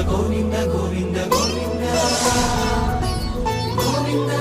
గోవింద గోవింద గోవింద గోవింద.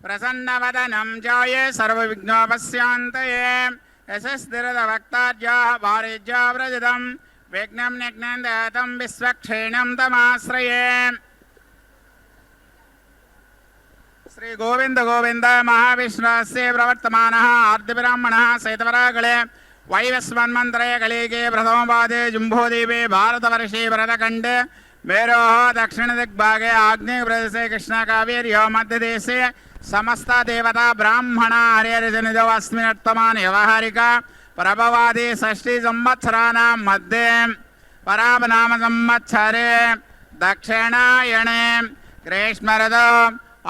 प्रसन्नवदनं जाये सर्वविघ्नोपशान्तये यशस्तिरदवक्तार्याः वारिज्याव्रजतं विघ्नं निघ्नं दयतं विश्वक्षेणं तमाश्रये. श्री गोविंद गोविंद महाविष्णुस्य प्रवर्तमानः आर्द्यब्राह्मणः सैतवरागले वैवस्वन्मन्त्रये कलिगे प्रथमपादे जुम्भोदीपे भारतवर्षे भरतखण्डे मेरोः दक्षिणदिग्भागे आग्नेयप्रदेशे कृष्णकावेर्यो मध्यदेशे समस्त देवता ब्राह्मण हरिहरजनिदो अस्मिन्नर्थमान व्यवहारिक प्रभवादि षष्ठी संवत्सराणां मध्ये पराभनाम संवत्सरे दक्षिणायणे ग्रीष्मऋतौ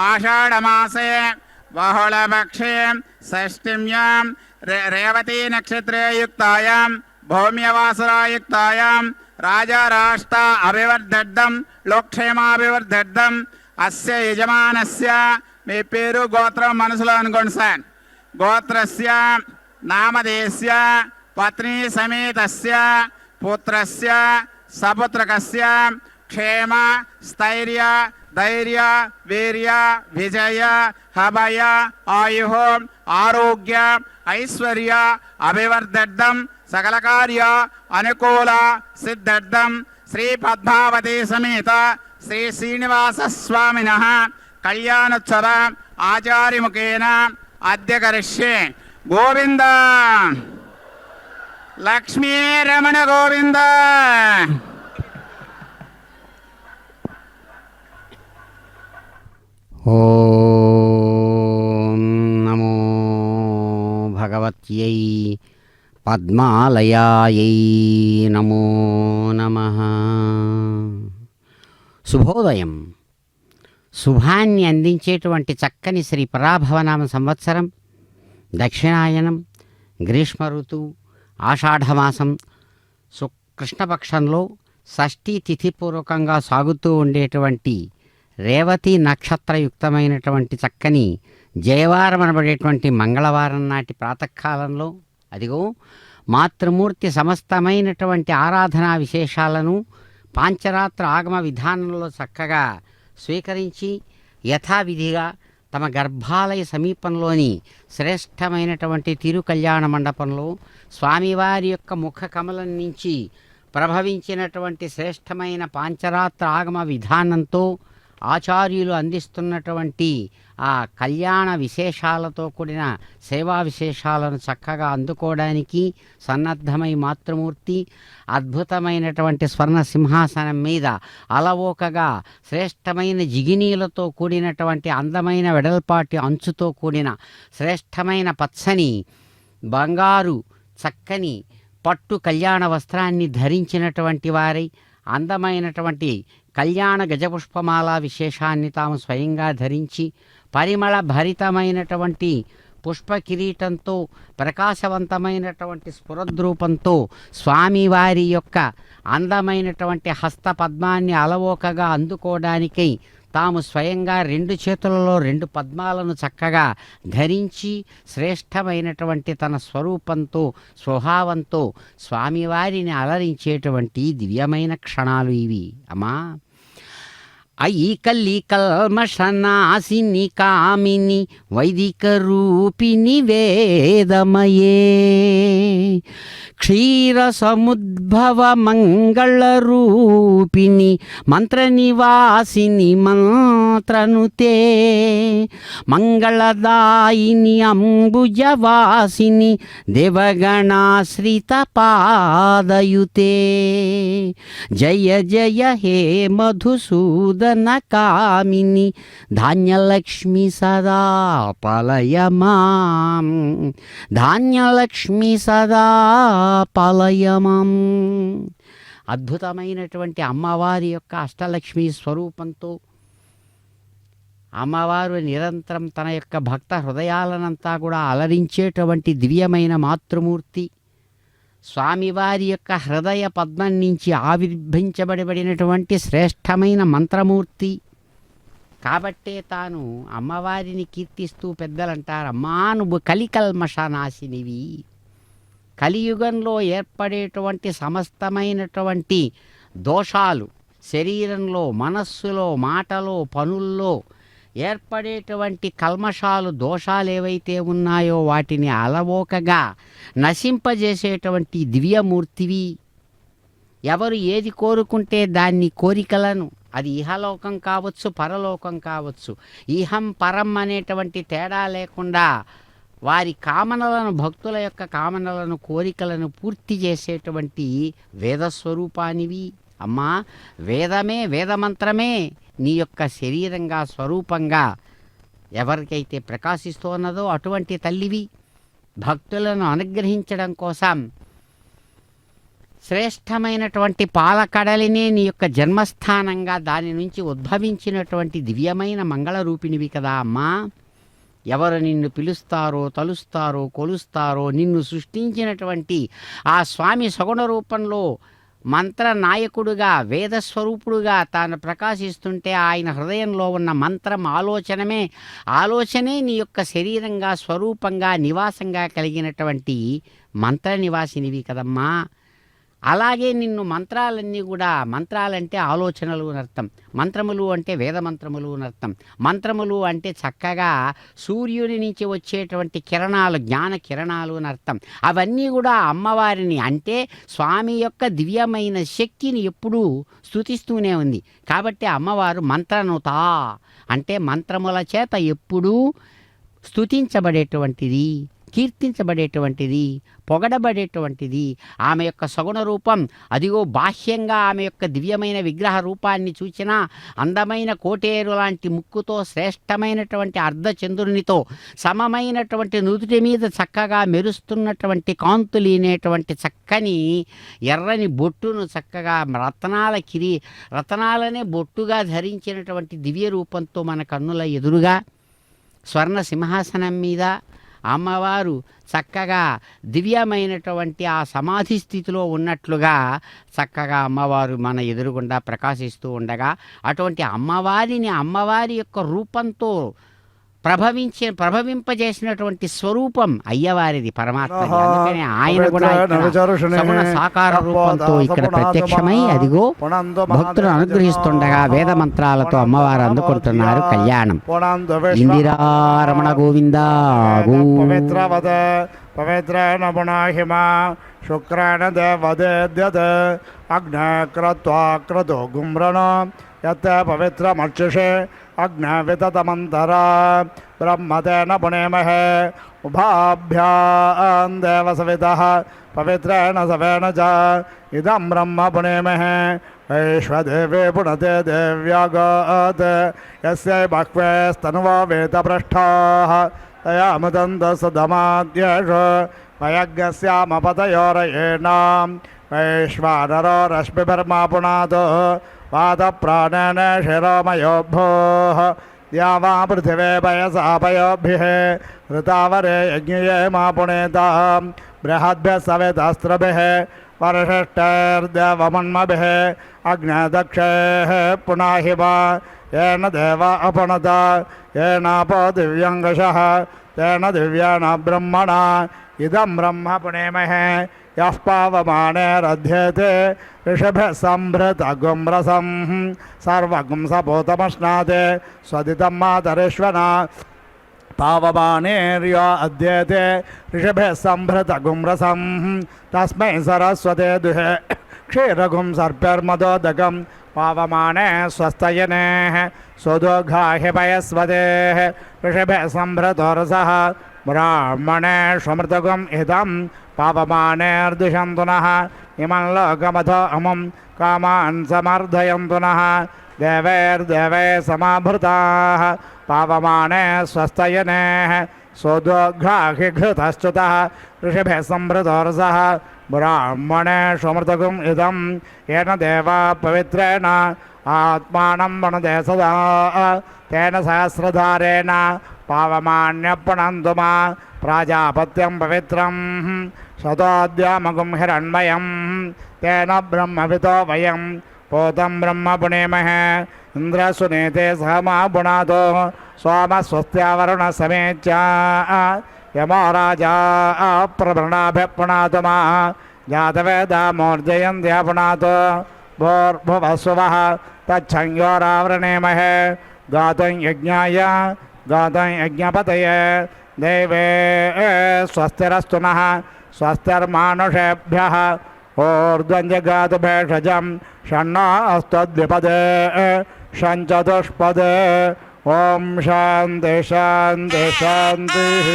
आषाढमासे बहुलपक्षे षष्ठीयां रेवती नक्षत्रे युक्तायां भौम्यवासरायुक्तायां राजा राष्ट्र अभिवर्धड्डं लोकक्षेमाभिवर्धड्डं अस्य यजमानस्य మీ పేరు గోత్రం మనసులో అనుకోండి సార్. గోత్రస్య నామధేయస్య పత్ని సమేతస్య పుత్రస్య సపుత్రకస్య క్షేమ స్థైర్య ధైర్య వీర్య విజయ హభయ ఆయు ఆరోగ్య ఐశ్వర్య అభివర్ధడ్డం సకల కార్య అనుకూల సిద్ధడ్డం శ్రీ పద్మావతి సమేత శ్రీ శ్రీనివాస స్వామినః कल्याणोत्सव आचार्यमुखेन अद्य करिष्ये. गोविंद लक्ष्मी रमण गोविंद. ओम नमो भगवत्यै पद्मालयायै नमो नमः. शुभोदयं. శుభాన్ని అందించేటువంటి చక్కని శ్రీ పరాభవనామ సంవత్సరం దక్షిణాయనం గ్రీష్మ ఋతువు ఆషాఢమాసం కృష్ణపక్షంలో షష్ఠీ తిథిపూర్వకంగా సాగుతూ ఉండేటువంటి రేవతి నక్షత్రయుక్తమైనటువంటి చక్కని జయవారం అనబడేటువంటి మంగళవారం నాటి ప్రాతకాలంలో అదిగో మాతృమూర్తి సమస్తమైనటువంటి ఆరాధనా విశేషాలను పాంచరాత్ర ఆగమ విధానంలో చక్కగా స్వీకరించి యథావిధిగా తమ గర్భాలయ సమీపంలోని శ్రేష్టమైనటువంటి తిరు కళ్యాణ మండపంలో స్వామివారి యొక్క ముఖ కమలం నుంచి ప్రభవించినటువంటి శ్రేష్టమైన పాంచరాత్ర ఆగమ విధానంతో ఆచార్యులు అందిస్తున్నటువంటి ఆ కళ్యాణ విశేషాలతో కూడిన సేవా విశేషాలను చక్కగా అందుకోవడానికి సన్నద్ధమై మాతృమూర్తి అద్భుతమైనటువంటి స్వర్ణ సింహాసనం మీద అలవోకగా శ్రేష్టమైన జిగినీలతో కూడినటువంటి అందమైన వెడల్పాటి అంచుతో కూడిన శ్రేష్టమైన పచ్చని బంగారు చక్కని పట్టు కళ్యాణ వస్త్రాన్ని ధరించినటువంటి వారై అందమైనటువంటి కళ్యాణ గజపుష్పమాల విశేషాన్ని తాము స్వయంగా ధరించి పరిమళ భరితమైనటువంటి పుష్ప కిరీటంతో ప్రకాశవంతమైనటువంటి స్ఫురద్రూపంతో స్వామివారి యొక్క అందమైనటువంటి హస్త పద్మాన్ని అలవోకగా అందుకోవడానికై తాము స్వయంగా 2 చేతులలో 2 పద్మాలను చక్కగా ధరించి శ్రేష్టమైనటువంటి తన స్వరూపంతో స్వభావంతో స్వామివారిని అలరించేటువంటి దివ్యమైన క్షణాలు ఇవి అమ్మా. అయి కల్లి కల్మషనాశిని కామిని వైదిక రూపిణి వేదమయే క్షీర సముద్భవ మంగళ రూపిణి మంత్ర నివాసిని మంత్రనుతే మంగళదాయిని అంబుజవాసిని దేవగణాశ్రిత పాదయుతే జయ జయ హే మధుసూదన కామిని ధాన్యలక్ష్మి సదా పలయమాం ధాన్యలక్ష్మి సదా పలయమాం. అద్భుతమైనటువంటి అమ్మవారి యొక్క అష్టలక్ష్మి స్వరూపంతో అమ్మవారు నిరంతరం తన యొక్క భక్త హృదయాలనంతా కూడా అలరించేటువంటి దివ్యమైన మాతృమూర్తి స్వామివారి యొక్క హృదయ పద్మం నుంచి ఆవిర్భించబడినటువంటి శ్రేష్టమైన మంత్రమూర్తి కాబట్టే తాను అమ్మవారిని కీర్తిస్తూ పెద్దలంటారు, అమ్మా నువ్వు కలికల్మషనాశినివి. కలియుగంలో ఏర్పడేటువంటి సమస్తమైనటువంటి దోషాలు శరీరంలో మనస్సులో మాటలో పనుల్లో ఏర్పడేటువంటి కల్మషాలు దోషాలు ఏవైతే ఉన్నాయో వాటిని అలవోకగా నశింపజేసేటువంటి దివ్యమూర్తివి. ఎవరు ఏది కోరుకుంటే దాన్ని కోరికలను, అది ఇహలోకం కావచ్చు పరలోకం కావచ్చు, ఇహం పరం అనేటువంటి తేడా లేకుండా వారి కామనలను భక్తుల యొక్క కామనలను కోరికలను పూర్తి చేసేటువంటి వేదస్వరూపానివి అమ్మా. వేదమే వేదమంత్రమే నీ యొక్క శరీరంగా స్వరూపంగా ఎవరికైతే ప్రకాశిస్తున్నదో అటువంటి తల్లివి. భక్తులను అనుగ్రహించడం కోసం శ్రేష్టమైనటువంటి పాలకడలినే నీ యొక్క జన్మస్థానంగా దాని నుంచి ఉద్భవించినటువంటి దివ్యమైన మంగళరూపిణివి కదా అమ్మా. ఎవరు నిన్ను పిలుస్తారో తలుస్తారో కొలుస్తారో నిన్ను సృష్టించినటువంటి ఆ స్వామి సగుణ రూపంలో మంత్ర నాయకుడుగా వేదస్వరూపుడుగా తాను ప్రకాశిస్తుంటే ఆయన హృదయంలో ఉన్న మంత్రం ఆలోచనే నీ యొక్క శరీరంగా స్వరూపంగా నివాసంగా కలిగినటువంటి మంత్ర నివాసినివి కదమ్మా. అలాగే నిన్ను మంత్రాలన్నీ కూడా, మంత్రాలంటే ఆలోచనలు అనర్థం, మంత్రములు అంటే వేదమంత్రములు అనర్థం. మంత్రములు అంటే చక్కగా సూర్యుడి నుంచి వచ్చేటువంటి కిరణాలు, జ్ఞాన కిరణాలు అనర్థం. అవన్నీ కూడా అమ్మవారిని అంటే స్వామి యొక్క దివ్యమైన శక్తిని ఎప్పుడూ స్తుతిస్తూనే ఉంది. కాబట్టి అమ్మవారు మంత్రనుత అంటే మంత్రముల చేత ఎప్పుడూ స్తుతించబడేటువంటిది, కీర్తించబడేటువంటిది, పొగడబడేటువంటిది. ఆమె యొక్క సగుణ రూపం అదిగో బాహ్యంగా ఆమె యొక్క దివ్యమైన విగ్రహ రూపాన్ని చూచినా అందమైన కోటేరు లాంటి ముక్కుతో శ్రేష్టమైనటువంటి అర్ధచంద్రునితో సమమైనటువంటి నుదుటి మీద చక్కగా మెరుస్తున్నటువంటి కాంతులీనేటువంటి చక్కని ఎర్రని బొట్టును చక్కగా రతనాలనే బొట్టుగా ధరించినటువంటి దివ్య రూపంతో మన కన్నుల ఎదురుగా స్వర్ణ సింహాసనం మీద అమ్మవారు చక్కగా దివ్యమైనటువంటి ఆ సమాధి స్థితిలో ఉన్నట్లుగా చక్కగా అమ్మవారు మన ఎదురుగుండా ప్రకాశిస్తూ ఉండగా అటువంటి అమ్మవారిని అమ్మవారి యొక్క రూపంతో ప్రభవింపజేసినటువంటి స్వరూపం అయ్యవారిది పరమాత్మది. అందుకని ఆయన కూడా సగుణ సాకార రూపంతో ఇక్కడ ప్రత్యక్షమై అదిగో భక్తులను అనుగ్రహిస్తుండగా వేద మంత్రాలతో అమ్మవారు అందుకుంటున్నారు కళ్యాణం. ఇందిరారమణ గోవింద పవిత్రేణ పుణాహిమ శుక్రేణ దేవదేద్యత్ అగ్నే క్రత్వా క్రతో గుమ్రణ यत् पवित्रमर्चिषे अग्नविततमन्तरा ब्रह्मतेन पुणेमहे उभाभ्यां देवसवितः पवित्रेण सवेन च इदं ब्रह्म पुणेमहे वैश्वदेवे पुनते देव्यागात् यस्यै बह्वेस्तनुवो वेदपृष्ठाः तया मुदन्तसदमाद्येष वयज्ञस्यामपतयोरयेणां वैश्वानरो रश्मिभिर्मा पुनातो वातप्राणेन शिरोमयोभ्योः या वा पृथिवे पयसा पयोभिः ऋतावरे यज्ञये मा पुणेतां बृहद्भ्यः सवितास्त्रभिः परषष्टैर्देवमन्मभिः अग्नदक्षैः पुनाहि वा येन देवा अपनत येनापो दिव्यङ्गशः तेन दिव्येन ब्रह्मणा इदं ब्रह्म पुणेमहे यः पावमानेरध्येते ऋषभः सम्भृतगुं रसं सर्वगुं सपोतमश्नाते स्वदितं मातरेश्वना पावमानेर्यो अध्येते ऋषभः सम्भृतगुं रसं तस्मै सरस्वते दुहे क्षीरगुं सर्प्यर्मदोदकं पावमाने स्वस्तयनेः सुदोघाहि पयस्वतेः ऋषभः सम्भृतोरसः ब्राह्मणे स्वमृतगुम् इदं पावमानेर्दिशन्तु नः इमं लोकमथो अमुं कामान् समर्धयन्तु नः देवैर्देवै समाभृताः पावमाने स्वस्तयनेः सोदोघ्राहि घृतश्च्युतः ऋषिभिः सम्भृतोरसः ब्राह्मणे स्वमृतगुम् इदं येन देवा पवित्रेण आत्मानं वणुते सदा तेन सहस्रधारेण पावमान्यपुनन्तु मा प्राजापत्यं पवित्रं शतोद्यामगुं हिरण्मयं तेन ब्रह्मवितो वयं पोतं ब्रह्म पुणेमहे इन्द्रसुनीते सह मा पुनातो सोमस्वस्त्यावरुणसमेत्य यमो राजा प्रवृणाभिः पुनातु मा जातवेदा मोर्जयन्त्या पुनातो भूर्भुवस्वः तच्छंयोरावृणेमहे गातुं यज्ञाय गातुं यज्ञपतये देवे स्वस्तिरस्तु नः स्वस्तिर्मानुषेभ्यः ऊर्ध्वञ्जगातु भेषजं षण्णो अस्तु द्विपदे षञ्चतुष्पदे ॐ शान्ति शान्ति शान्तिः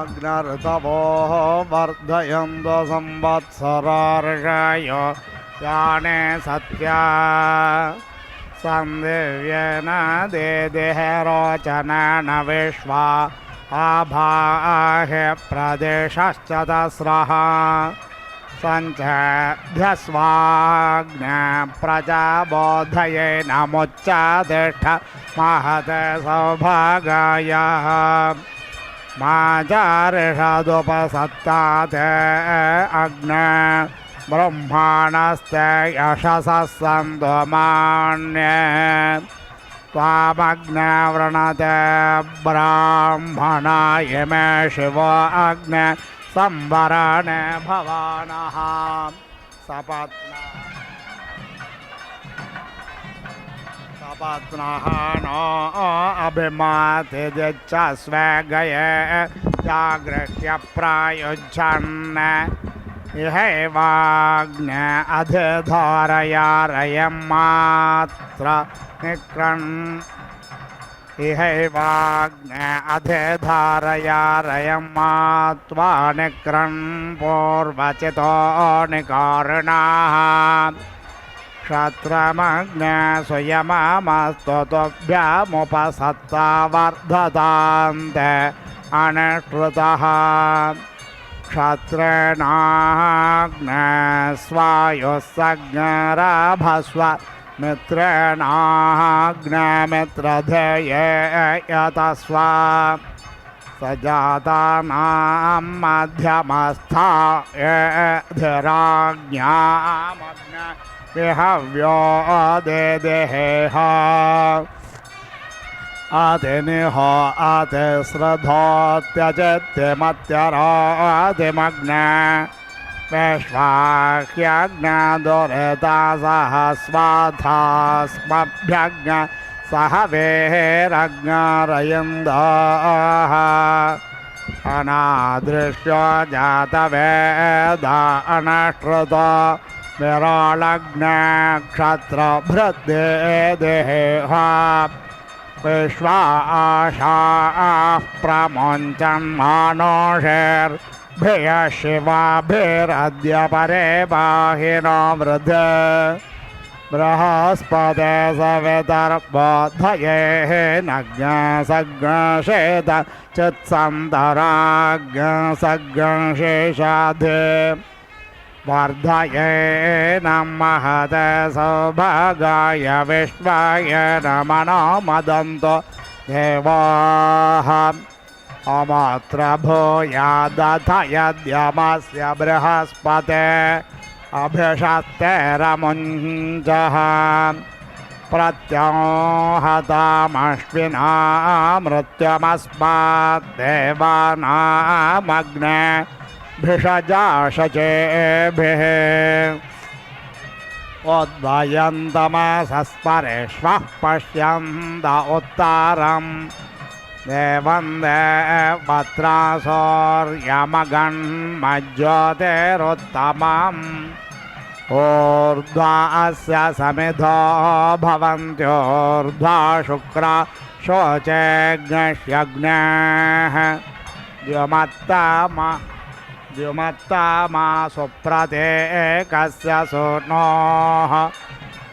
स्वाग्नर्तवोः वर्धयन्तो संवत्सरार्षयो याने सत्या संदिव्येन देदेहरोचनेन विश्वा आभाहे प्रदेशश्च तस्रः सञ्चभ्यस्वाग्ने प्रजाबोधये नमुच्चातिष्ठ महते सौभागाय माचारिषदुपसत्ताते अग्ने ब्रह्माणस्ते यशसः सन्तो मान्ये त्वामग्ने वृणते ब्राह्मणा इमे शिवो अग्ने संवरणे भवानः सपत्नः नो अभिमातिदिच्च स्वेगये जागृह्य प्रायुज्यन् इहैवाग्ने अधिधारयारयं मात्र निक्रन् इहैवाग्ने अधिधारयारयं मात्वा निक्रन् पूर्वचितो निकारिणः क्षत्रमग्ने स्वयमामस्तुभ्यामुपसत्ता वर्धतान्ते अनुष्ठुतः क्षत्रेणाग्ने स्वायुस्सज्ञराभस्व मित्रेणाग्ने मित्रधेये यतस्व सजातानां मध्यमस्था धीराज्ञामग्ने विहव्यो देदेह आदिनिह आतिश्रद्धोत्यचित्यमत्यरादिमग्ने विश्वाह्यज्ञ दुरिता सह स्वाधास्मभ्यज्ञ सह वेरज्ञरयन्दः अनादृश्यो जातवेद अनश्रुत विरालग्ने क्षत्रभृद्देदेह विश्वाशाः प्रमुञ्चन्मानोषैर्भियः शिवाभिरद्य परे बाहिनो वृद्धे बृहस्पते सवितर्बोधयेः नज्ञसग्नशेत चित्सन्तराज्ञसग्नशेषाधे वर्धयेन महते सौभागाय विश्वाय नमनो मदन्तो देवाः अमात्र भूयादथ यद्यमस्य बृहस्पते अभिषत्तेरमुञ्जः प्रत्योहतामश्विना मृत्युमस्माद्देवानामग्ने भिषजाशचेभिः उद्वयन्तमसस्परेष्वः पश्यन्त उत्तरं देवं देवत्रासोर्यमगन्मज्योतिरुत्तमम् ऊर्ध्वा अस्य समिधो भवन्त्योर्ध्वा शुक्रा शोचेऽग्निष्यग्नेः द्युमत्तामा सुप्रते एकस्य सूर्णोः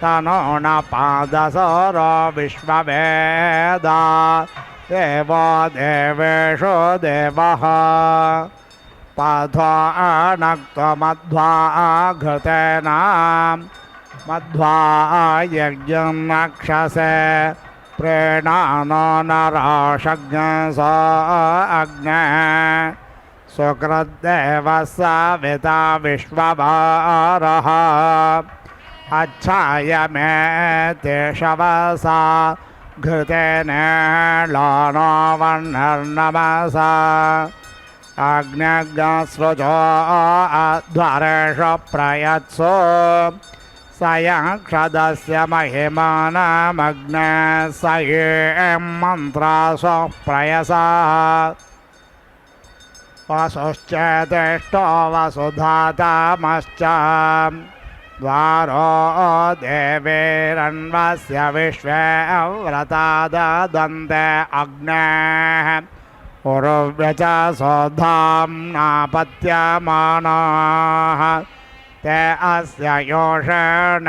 तनो न पादसरो विश्ववेदा देवो देवेषु देवः पाध्वा अनक्त्वमध्वा घृतेन मध्वा यज्ञं नक्षसे प्रेणानो नराशज्ञस अग्ने सुकृद्देवः सविता विश्वभारः अच्छायमेते शवसा घृतेन लानो वर्णर्नमसा अग्न्यग्सृजो अध्वरेषु प्रयत्सु सयक्षदस्य महिमानमग्ने स ये मन्त्रासु प्रयसा वसुश्चेतिष्ठो वसुधातामश्च द्वारो देवीरन्वस्य विश्वे व्रता ददन्ते अग्नेः उरुव्यच सोधाम्नापत्यमानाः ते अस्य योषेण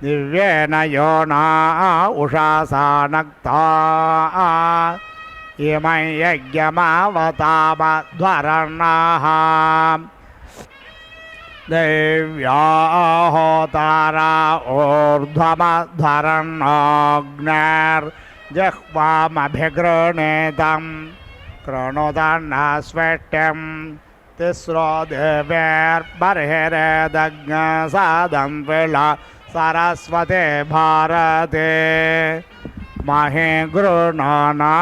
दिव्येन योना उषासा नक्ताः इमै यज्ञमावतामध्वरणाः देव्या होतारा ऊर्ध्वमध्वरन्नोऽग्नेर्जिह्वामभिगृणीतं कृणुतन्नस्वेट्यं तिस्रो देवेर्बर्हिरेदज्ञसादन्विला सरस्वते भारते महे गृह्णाना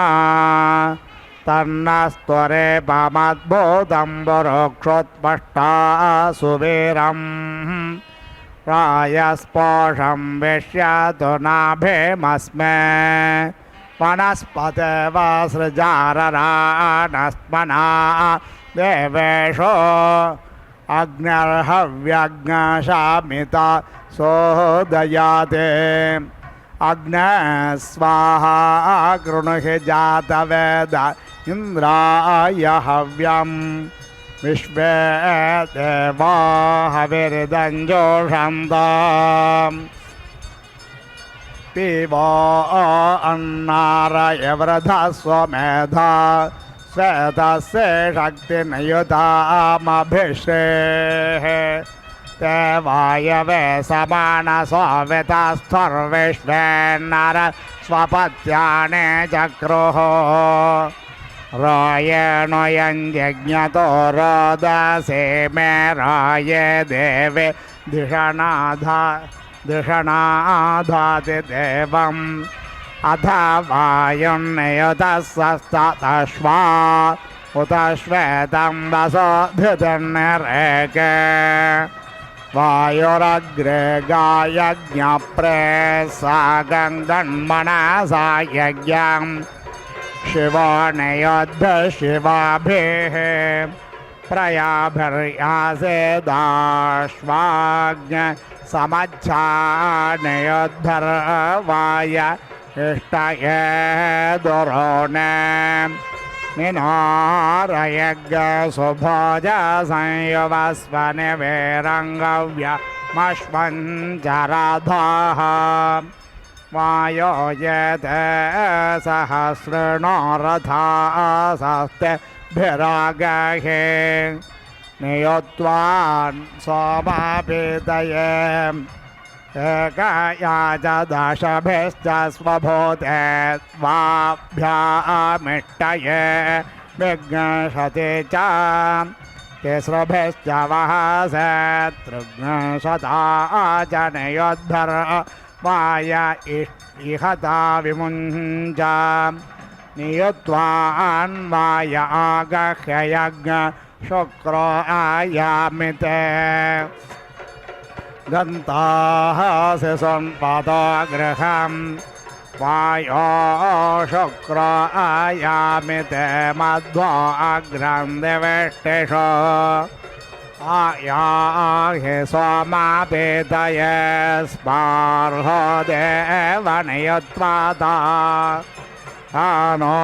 तन्नस्त्वरे पमद्भूतं वरोक्षोत्पष्टा सुवीरं रायस्पोषं विश्यतु नाभिमस्मे वनस्पते वसृजारराणस्मना देवेषु अग्निर्हव्यग्नशामिता सोदयाते अग्ने स्वाहा कृणुहि जातवेद इन्द्राय हव्यं विश्वे देवा हविर्दञ्जोषन्तम् पीवो अन्नारय वृधस्व मेधा श्वेतस्य शक्तिनियुतामभिषेः ते वायवे समानसो वितस्थुर्विश्वेन्नर स्वपत्यानि चक्रुः रायेण यज्ञतो रोदसे मे राये देवे धिषणाधाति देवम् अथ वायुर्नियुतस्ततश्वा उत श्वेतं वसोऽधितिर्निरेके वायुरग्रे गायज्ञप्रेसागं गन्मनसा यज्ञम् शिवो नियुद्ध शिवाभिः प्रयाभिर्यासेदाश्वाज्ञ समच्छा नियुद्धर्वाय इष्टये दुरोणे निनारयज्ञ सुभोज संयुवस्वनिवेरङ्गव्यमश्वञ्चरधाः वायो येते सहस्रिणो रथासस्तेभिरागहे नियुत्वान् सोमापीतये एकया च दशभिश्च स्वभूते स्वाभ्यामिष्टये विघ्नशते च तिस्रभिश्च वहसे तृघ्नशता च नियुद्धर्वाय इहता विमुञ्च नियुत्वान्वाय आगह्य यज्ञ शुक्रो आयामिते गन्ताः संपातो गृहं वायो शुक्रो आयामिते मध्वो अग्रं दिवेष्टिषो आयाहि सोमापीतये स्पार्हो देवनियुत्वाता आनो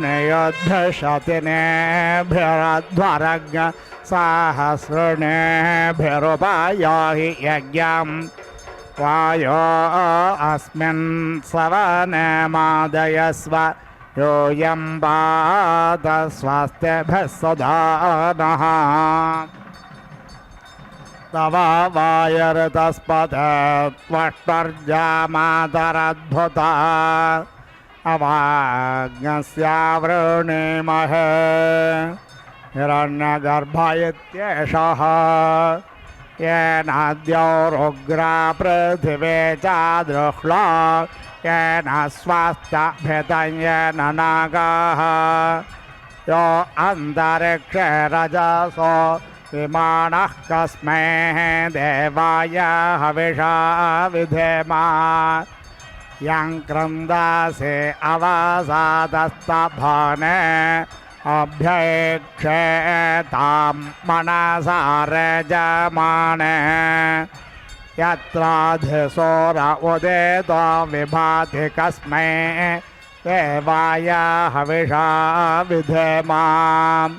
नियुद्धशतिनेभिरध्वरज्ञ सहस्रिणेभिरुपयाहि यज्ञं वायो अस्मिन् सवनेमादयस्व यूयं पात स्वस्तिभिः सदा नः तव वायुर्तस्पते त्वष्टर्जामातरद्भुता अवाज्ञस्यावृणीमहे हिरण्यगर्भ इत्येषः येनाद्योरुग्रा पृथिवी चादृह्ला येन स्वास्थ्यभितं येन नागाः यो अन्तरिक्षे रजसो विमानः कस्मै देवाय हविषा विधेमा यं क्रन्दासे अवसादस्तभाने अभ्यैक्षेतां मनसा रजमाने यत्राधिसोर उदितो विभाति कस्मै देवाय हविषा विधेमाम्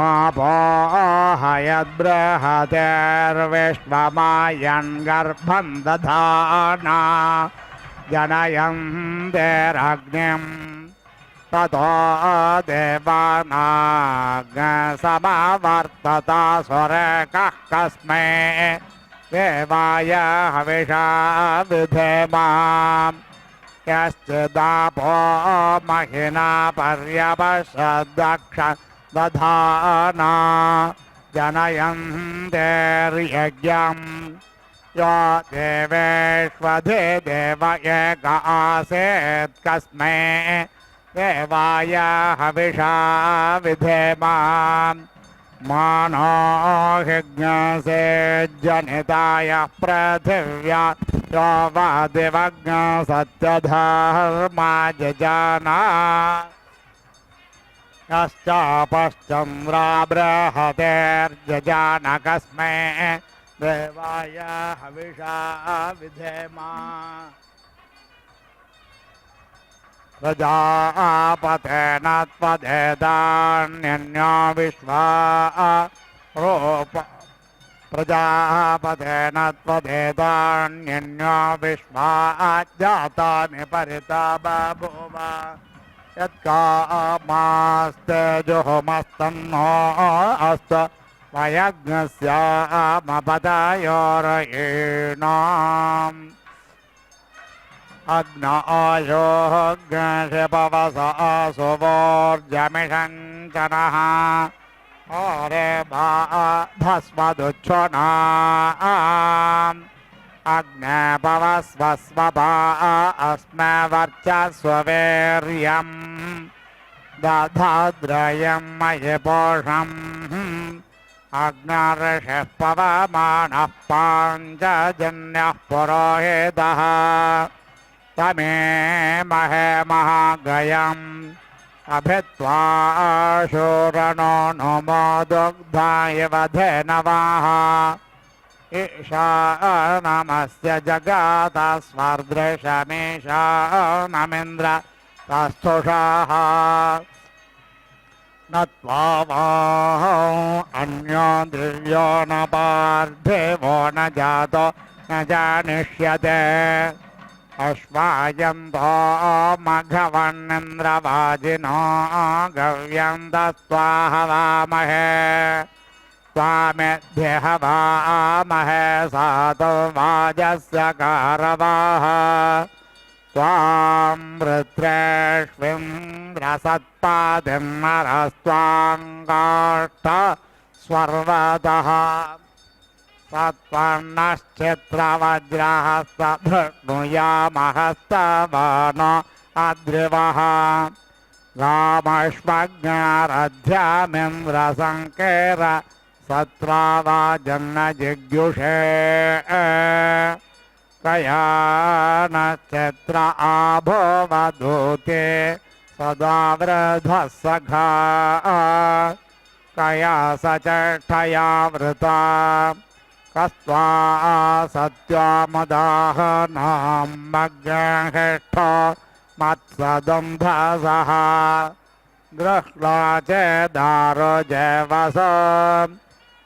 आपो हयद्बृहतेर्विश्वमायन् गर्भं दधाना जनयन्तेरग्निं ततो देवानाग्नसमवर्ततासुरेकः कस्मै देवाय हविषा विधेमाम् यश्चिदापो महिना पर्यपश्यद्दक्ष दधाना जनयन्तेर्यज्ञम् यो देवेष्वधि देव एक आसीत् कस्मै देवाय हविषा विधेमाम् मानो हिज्ञसे जनिताय पृथिव्या यो वा दिवज्ञ सत्यधर्मा जजाना यश्चापश्चन्द्रा बृहतेर्जजान कस्मै देवाय हविषा विधेमा प्रजापतेन त्वदेतान्यन्यो विश्वा रूप प्रजापतेन त्वदेतान्यन्यो विश्वा जातानि परिता बभूव यत्कामास्तेजुहोमस्तन्नो अस्तु वयज्ञस्यामपदयोरयेणाम् अग्न आयोग्ञपवस आसुवोर्जमिषञ्चनः ओरे भस्मदुच्छना अग्ने पवस्वस्वपा अस्मे वर्चस्ववीर्यम् दधाद्रयं मयि पोषम् अग्निर्षिः पवमानः पाञ्चजन्यः पुरोहितः तमे महे महागयम् अभित्वा शूरणो नुमो दुग्धाय वधेनवाः ईशानमस्य जगात स्वर्दृशमीशानमिन्द्र तस्थुषाः न त्वावाह अन्यो दिव्यो न पार्थिवो न जातो न जानिष्यते अश्वायन्तो मघवन्निन्द्रवाजिनो गव्यं दस्त्वाहवामहे त्वामेध्यहवामहे सातो वाजस्य कारवाः त्वां वृत्रेष्विन्द्रसत्पादिं नरस्त्वाङ्गाष्ट स्वर्वतः सत्त्वन्नश्चित्रवज्रहस्तभृणुयामहस्तवानो अद्रिवः गामश्वज्ञारध्यामिन्द्रसङ्केर सत्रावाजन्न जिज्ञुषे कया नश्चित्र आभोवधूते सदा वृधः सखा कया सचष्टया वृता कस्त्वा सत्यामदाहनां मग्गहिष्ठ मत्सदुन्धसः गृह्ला चेदारो जैवस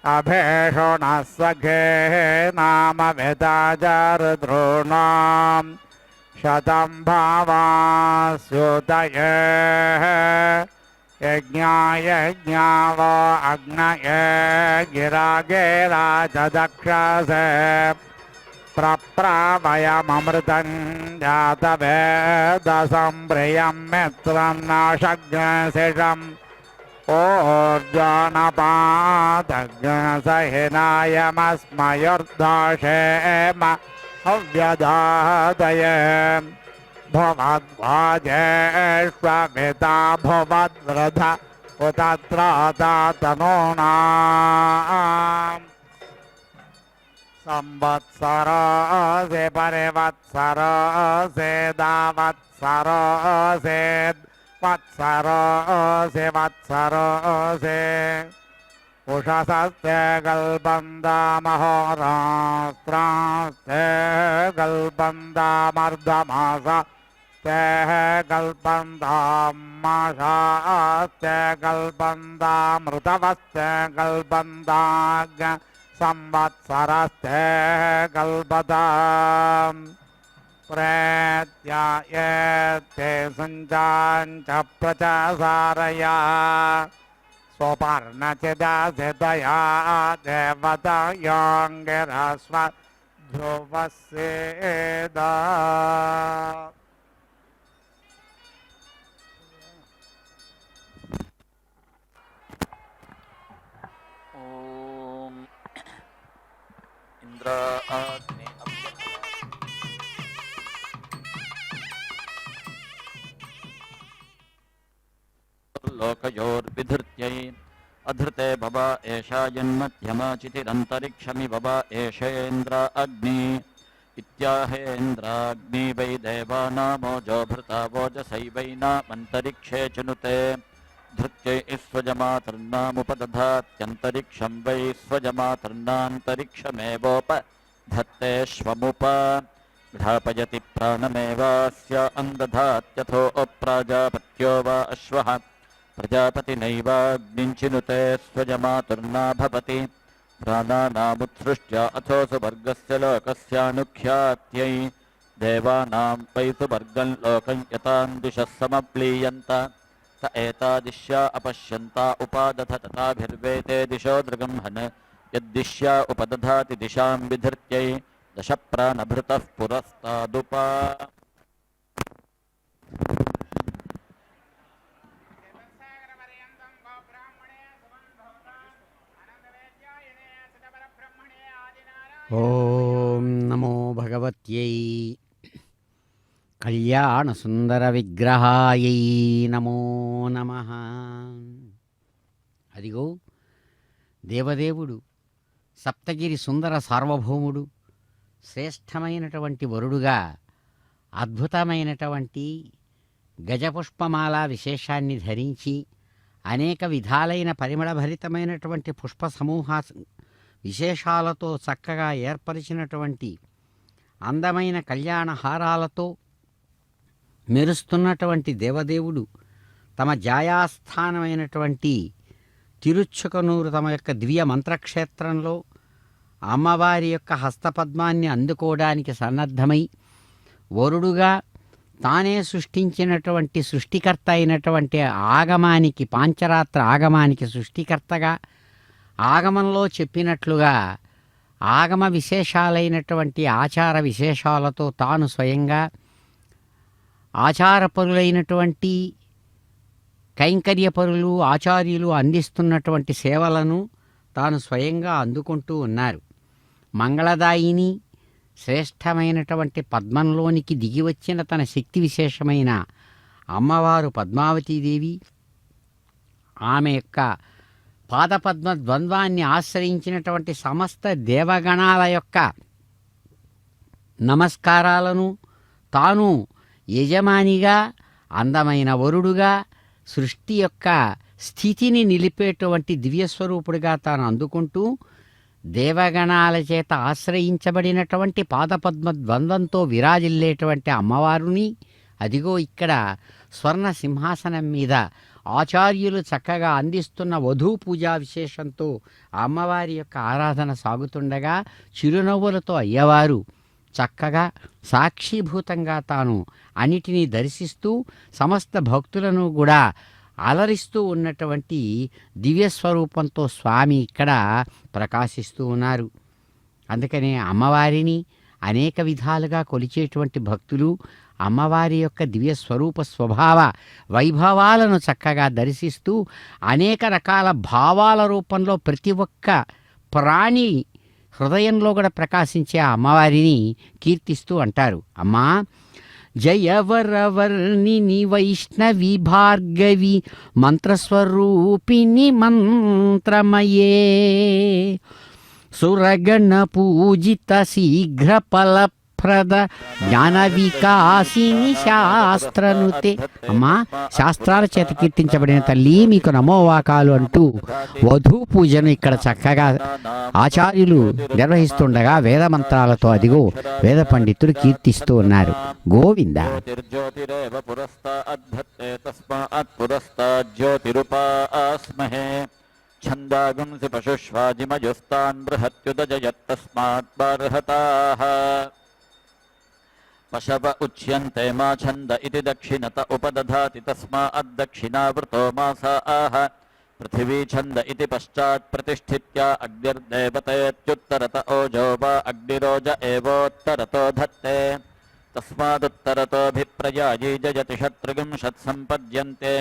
अभेषणः सखे नाम विताचरद्रोणां शतं भावास्युतये यज्ञाय यज्ञाव अग्नये गिरा गिरा च दक्षसे प्रप्रावयममृतं जातवेदसं प्रियं मित्रं नाशग्नशिषम् ओर्जानपादग्नसहिनायमस्मयुर्दाशेम हव्यदादये भवद्वाजेष्वपिता भवद्वृध उतत्राता तनूनाम् संवत्सरसे परिवत्सरसे दावत्सरसे वत्सरसे वत्सरसे उषसस्ते कल्पन्दामहोरास्त्रास्ते कल्पन्दामर्धमास ते कल्पन्दामाशास्ते कल्पन्दामृतवस्ते कल्पन्दाग संवत्सरस्ते कल्पताम् प्रेत्यायते सुञ्चाञ्च प्रचसारया स्वपर्णचिदासितया देवतायाङ्गिरस्व ध्रुवस्येदा अग्नि लोकयोर्विधृत्यै अधृते भव एषा जन्मध्यमाचितिरन्तरिक्षमि भव एषेन्द्र अग्नि इत्याहेन्द्राग्नि वै देवानामोजो भृता वोजसैवैनामन्तरिक्षे चनुते धृत्यै स्वजमातर्नामुपदधात्यन्तरिक्षं वै स्वजमातर्नान्तरिक्षमेवोपधत्तेष्वमुप घ्रापयति प्राणमेवास्य अन्दधात्यथो अप्राजापत्यो वा अश्वः प्रजापतिनैवाग्निञ्चिनुते स्वजमातुर्ना भवति प्राणानामुत्सृष्ट्या अथो सुवर्गस्य लोकस्यानुख्यात्यै देवानां वै सुवर्गं लोकं यतां दिशः समप्लीयन्त त एतादिश्या अपश्यन्ता उपादथ तथाभिर्वेते दिशो दृगंहन् यद्दिश्या उपदधाति दिशां विधृत्यै दशप्राणभृतः पुरस्तादुपा ఓం నమో భగవత్యై కళ్యాణసుందర విగ్రహాయై నమో నమః. అదిగో దేవదేవుడు, సప్తగిరి సుందర సార్వభౌముడు, శ్రేష్టమైనటువంటి వరుడుగా అద్భుతమైనటువంటి గజపుష్పమాల విశేషాన్ని ధరించి అనేక విధాలైన పరిమళభరితమైనటువంటి పుష్ప సమూహ విశేషాలతో చక్కగా ఏర్పరిచినటువంటి అందమైన కళ్యాణ హారాలతో మెరుస్తున్నటువంటి దేవదేవుడు తమ జాయాస్థానమైనటువంటి తిరుచుకనూరు తమ యొక్క దివ్య మంత్రక్షేత్రంలో అమ్మవారి యొక్క హస్తపద్మాన్ని అందుకోవడానికి సన్నద్ధమై వరుడుగా తానే సృష్టించినటువంటి సృష్టికర్త అయినటువంటి ఆగమానికి, పాంచరాత్ర ఆగమానికి సృష్టికర్తగా ఆగమంలో చెప్పినట్లుగా ఆగమ విశేషాలైనటువంటి ఆచార విశేషాలతో తాను స్వయంగా ఆచారపరులైనటువంటి కైంకర్యపరులు ఆచార్యులు అందిస్తున్నటువంటి సేవలను తాను స్వయంగా అందుకుంటూ ఉన్నారు. మంగళదాయిని శ్రేష్టమైనటువంటి పద్మంలోనికి దిగివచ్చిన తన శక్తి విశేషమైన అమ్మవారు పద్మావతీదేవి ఆమె యొక్క పాదపద్మ ద్వంద్వాన్ని ఆశ్రయించినటువంటి సమస్త దేవగణాల యొక్క నమస్కారాలను తాను యజమానిగా, అందమైన వరుడుగా, సృష్టి యొక్క స్థితిని నిలిపేటువంటి దివ్యస్వరూపుడిగా తాను అందుకుంటూ దేవగణాల చేత ఆశ్రయించబడినటువంటి పాదపద్మ ద్వంద్వంతో విరాజిల్లేటువంటి అమ్మవారుని అదిగో ఇక్కడ స్వర్ణ సింహాసనం మీద ఆచార్యులు చక్కగా అందిస్తున్న వధూ పూజా విశేషంతో అమ్మవారి యొక్క ఆరాధన సాగుతుండగా చిరునవ్వులతో అయ్యవారు చక్కగా సాక్షిభూతంగా తాను అన్నిటినీ దర్శిస్తూ సమస్త భక్తులను కూడా అలరిస్తూ ఉన్నటువంటి దివ్యస్వరూపంతో స్వామి ఇక్కడ ప్రకాశిస్తూ ఉన్నారు. అందుకనే అమ్మవారిని అనేక విధాలుగా కొలిచేటువంటి భక్తులు అమ్మవారి యొక్క దివ్య స్వరూప స్వభావ వైభవాలను చక్కగా దర్శిస్తూ అనేక రకాల భావాల రూపంలో ప్రతి ఒక్క ప్రాణి హృదయంలో కూడా ప్రకాశించే అమ్మవారిని కీర్తిస్తూ అంటారు. అమ్మా జయవరవర్ణిని వైష్ణవి భార్గవి మంత్రస్వరూపిణి మంత్రమయే సురగణ పూజిత శీఘ్ర ఫలప్రద జ్ఞాన వికాసిని శాస్త్రనుతే. అమ్మా శాస్త్రాల చేత కీర్తించబడిన తల్లి మీకు నమోవాకాలు అంటూ వధూ పూజను ఇక్కడ చక్కగా ఆచార్యులు నిర్వహిస్తుండగా వేద మంత్రాలతో అదిగో వేద పండితుడు కీర్తిస్తూ ఉన్నారు. గోవింద జ్యోతిరేవ పురస్తాద్ధత్తే తస్మాత్ పురస్తాజ్యోతిరుపాస్మహే ఛందాగుంసి పశుష్వాజిమయుస్తాన్ బృహత్యుదజయత్తస్మాత్ బర్హతాః పశవ ఉచ్యంతే మా ఛంద ఇతి దక్షిణత ఉపదధాతి తస్మాద్దక్షిణావృతో మాసాః పృథివీ ఛంద ఇతి పశ్చాత్ ప్రతిష్ఠిత్య అగ్నిర్దేవతేత్యుత్తరత ఓజో వా అగ్నిరోజ ఏవోత్తరతో ధత్తే తస్మాదుత్తరతోభిప్రయాయీ జయతి శత్రుగుంషత్ సంపద్యంతే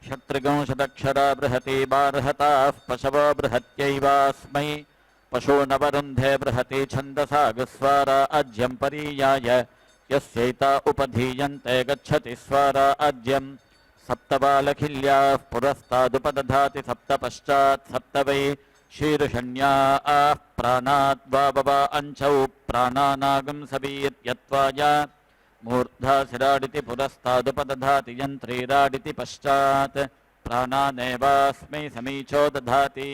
శత్రుగుంషదక్షరా బృహతి బార్హతాః పశవో బృహత్యైవాస్మై పశూనవరుంధే బృహతి ఛందసా గుస్వారా అజ్యం పరీయాయ యస్యైతా ఉపధీయంతే గచ్చతి స్వారా అజ్యం సప్తబాలఖిల్యాః పురస్తాదుపదధాతి సప్త పశ్చాత్ సప్త వై శీర్షణ్యాః ప్రాణాద్వాబవా అంచౌ ప్రాణానాగం సవీర్యత్వాయ మూర్ధాశిరాడితి పురస్తాదుపదధాతి యంత్రీరాడితి పశ్చాత్ ప్రాణానేవాస్మై సమీచో దధాతి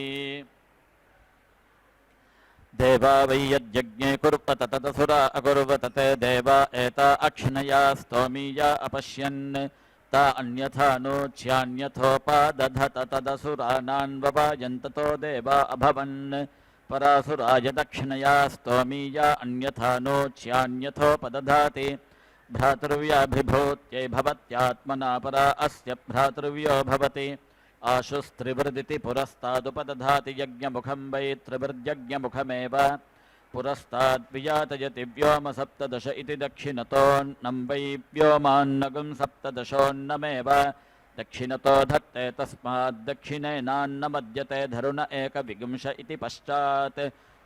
దేవా వై యజ్ఞే కుర్వత తదసురా అకుర్వత తే దేవా ఏతా అక్షిణయా స్తోమీయా అపశ్యన్ తా అన్యథా నోచ్యాన్యథోపాదధత తదసురానాన్వవాయంతతో దేవా అభవన్ परासुराय दक्षिणया स्तोमीया अन्यथा नोच्यान्यथोपदधाति भ्रातृव्याभिभूत्यै भवत्यात्मना परा अस्य भ्रातृव्यो भवति आशुस्त्रिवृदिति पुरस्तादुपदधाति यज्ञमुखं वै त्रिवृद्यज्ञमुखमेव पुरस्ताद्वियातयति व्योम सप्तदश इति दक्षिणतोऽन्नं वै व्योमान्नगं सप्तदशोऽन्नमेव दक्षिणतो धत्ते तस्माद्दक्षिणेनान्नमद्यते धरुण एकविगुंश इति पश्चात्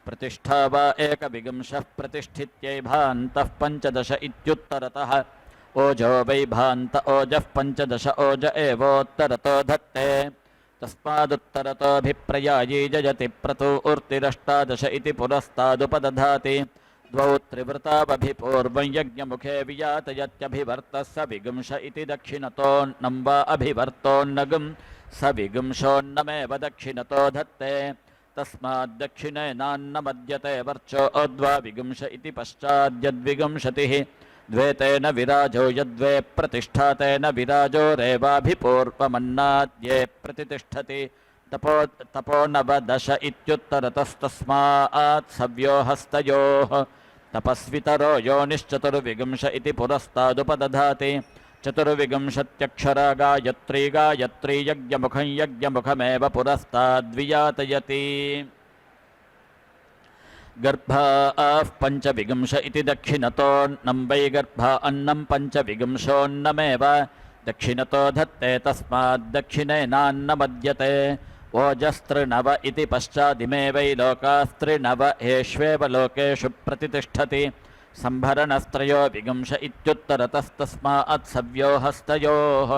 प्रतिष्ठा वा एकविगुंशः प्रतिष्ठित्यै भान्तः पञ्चदश इत्युत्तरतः ओजो वै भान्त ओजः पञ्चदश ओज एवोत्तरतो धत्ते तस्मादुत्तरतोऽभिप्रयायी जयति प्रतूर्तिरष्टादश इति पुरस्तादुपदधाति द्वौ त्रिवृतावभिपूर्वं यज्ञमुखे वियातयत्यभिवर्तः स विगुंश इति दक्षिणतोऽन्नं वा अभिवर्तोऽन्नगं स विगुंशोऽन्नमेव दक्षिणतो धत्ते तस्माद्दक्षिणेनान्नमद्यते वर्चो ओद्वा विगुंश इति पश्चाद्यद्विगुंशतिः द्वे तेन विराजो यद्वे प्रतिष्ठा तेन विराजो रेवाभिपूर्वमन्नाद्ये प्रतिष्ठति तपो नवदश इत्युत्तरतस्तस्मात् सव्यो हस्तयोः तपस्वितरो योनिश्चतुर्विगुंश इति पुरस्तादुपदधाति चतुर्विगुंशत्यक्षरा गायत्री गायत्री यज्ञमुखं यज्ञमुखमेव पुरस्ताद्वियातयति गर्भाः पञ्चविगुंश इति दक्षिणतोऽन्नं वै गर्भा अन्नं पञ्चविगुंशोऽन्नमेव दक्षिणतो धत्ते तस्माद्दक्षिणेनान्नमद्यते ओजस्त्रिनव इति पश्चादिमे वै लोकास्त्रिनव हेष्वेव लोकेषु प्रतिष्ठति सम्भरणस्त्रयो विगुंश इत्युत्तरतस्तस्मात् सव्यो हस्तयोः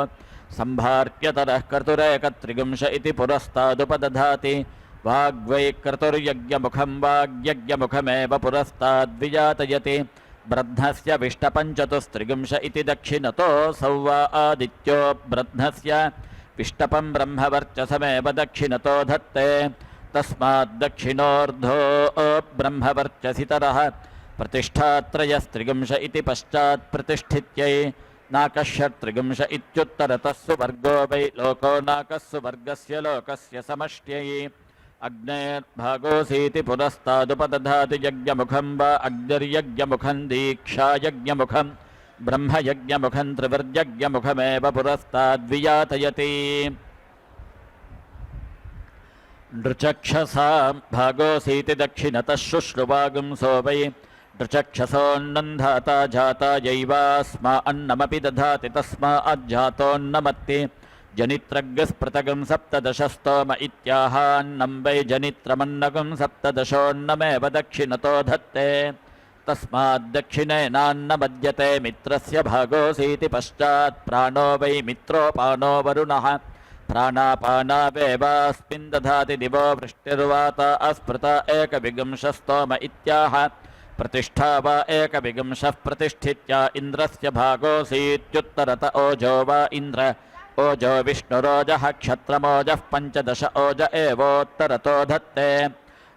सम्भार्यतरः कर्तुरेकत्रिगुंश इति पुरस्तादुपदधाति वाग्वै कर्तुर्यज्ञमुखं वाग्यज्ञमुखमेव पुरस्ताद्वियातयति ब्रध्नस्य विष्टपञ्चतुस्त्रिगुंश इति दक्षिणतो सौवा आदित्यो ब्रध्नस्य विष्टपं ब्रह्मवर्चसमेव दक्षिणतो धत्ते तस्माद्दक्षिणोर्धो ब्रह्मवर्चसितरः प्रतिष्ठात्रयस्त्रिगुंश इति पश्चात् प्रतिष्ठित्यै नाकषट्त्रिगुंश इत्युत्तरतः सुवर्गो वै लोको नाकः सुवर्गस्य लोकस्य समष्ट्यै अग्नेर्भागोऽसीति पुरस्तादुपदधाति यज्ञमुखं वा अग्निर्यज्ञमुखं दीक्षायज्ञमुखं ब्रह्मयज्ञमुखं त्रिवर्यज्ञमुखमेव पुरस्ताद्वियातयति नृचक्षसा भागोऽसीति दक्षिणतः शुश्रुवागुंसो वै नृचक्षसोऽन्नन्धाता जाता यैवास्मा अन्नमपि दधाति तस्माज्जातोऽन्नमत्ति जनित्रग्स्पृतगं सप्तदशस्तोम इत्याहान्नं वै जनित्रमन्नगं सप्तदशोऽन्नमेव दक्षिणतो धत्ते तस्माद्दक्षिणेनान्नमद्यते मित्रस्य भागोऽसीति पश्चात् प्राणो वै मित्रोपानो वरुणः प्राणापानावेवास्मिन् दधाति दिवो वृष्टिर्वाता अस्पृता एकविगुंशस्तोम इत्याह प्रतिष्ठा वा एकविगुंशः प्रतिष्ठित्या इन्द्रस्य भागोऽसीत्युत्तरत ओजो वा इन्द्र ओजो विष्णुरोजः क्षत्रमोजः पञ्चदश ओज एवोत्तरतो धत्ते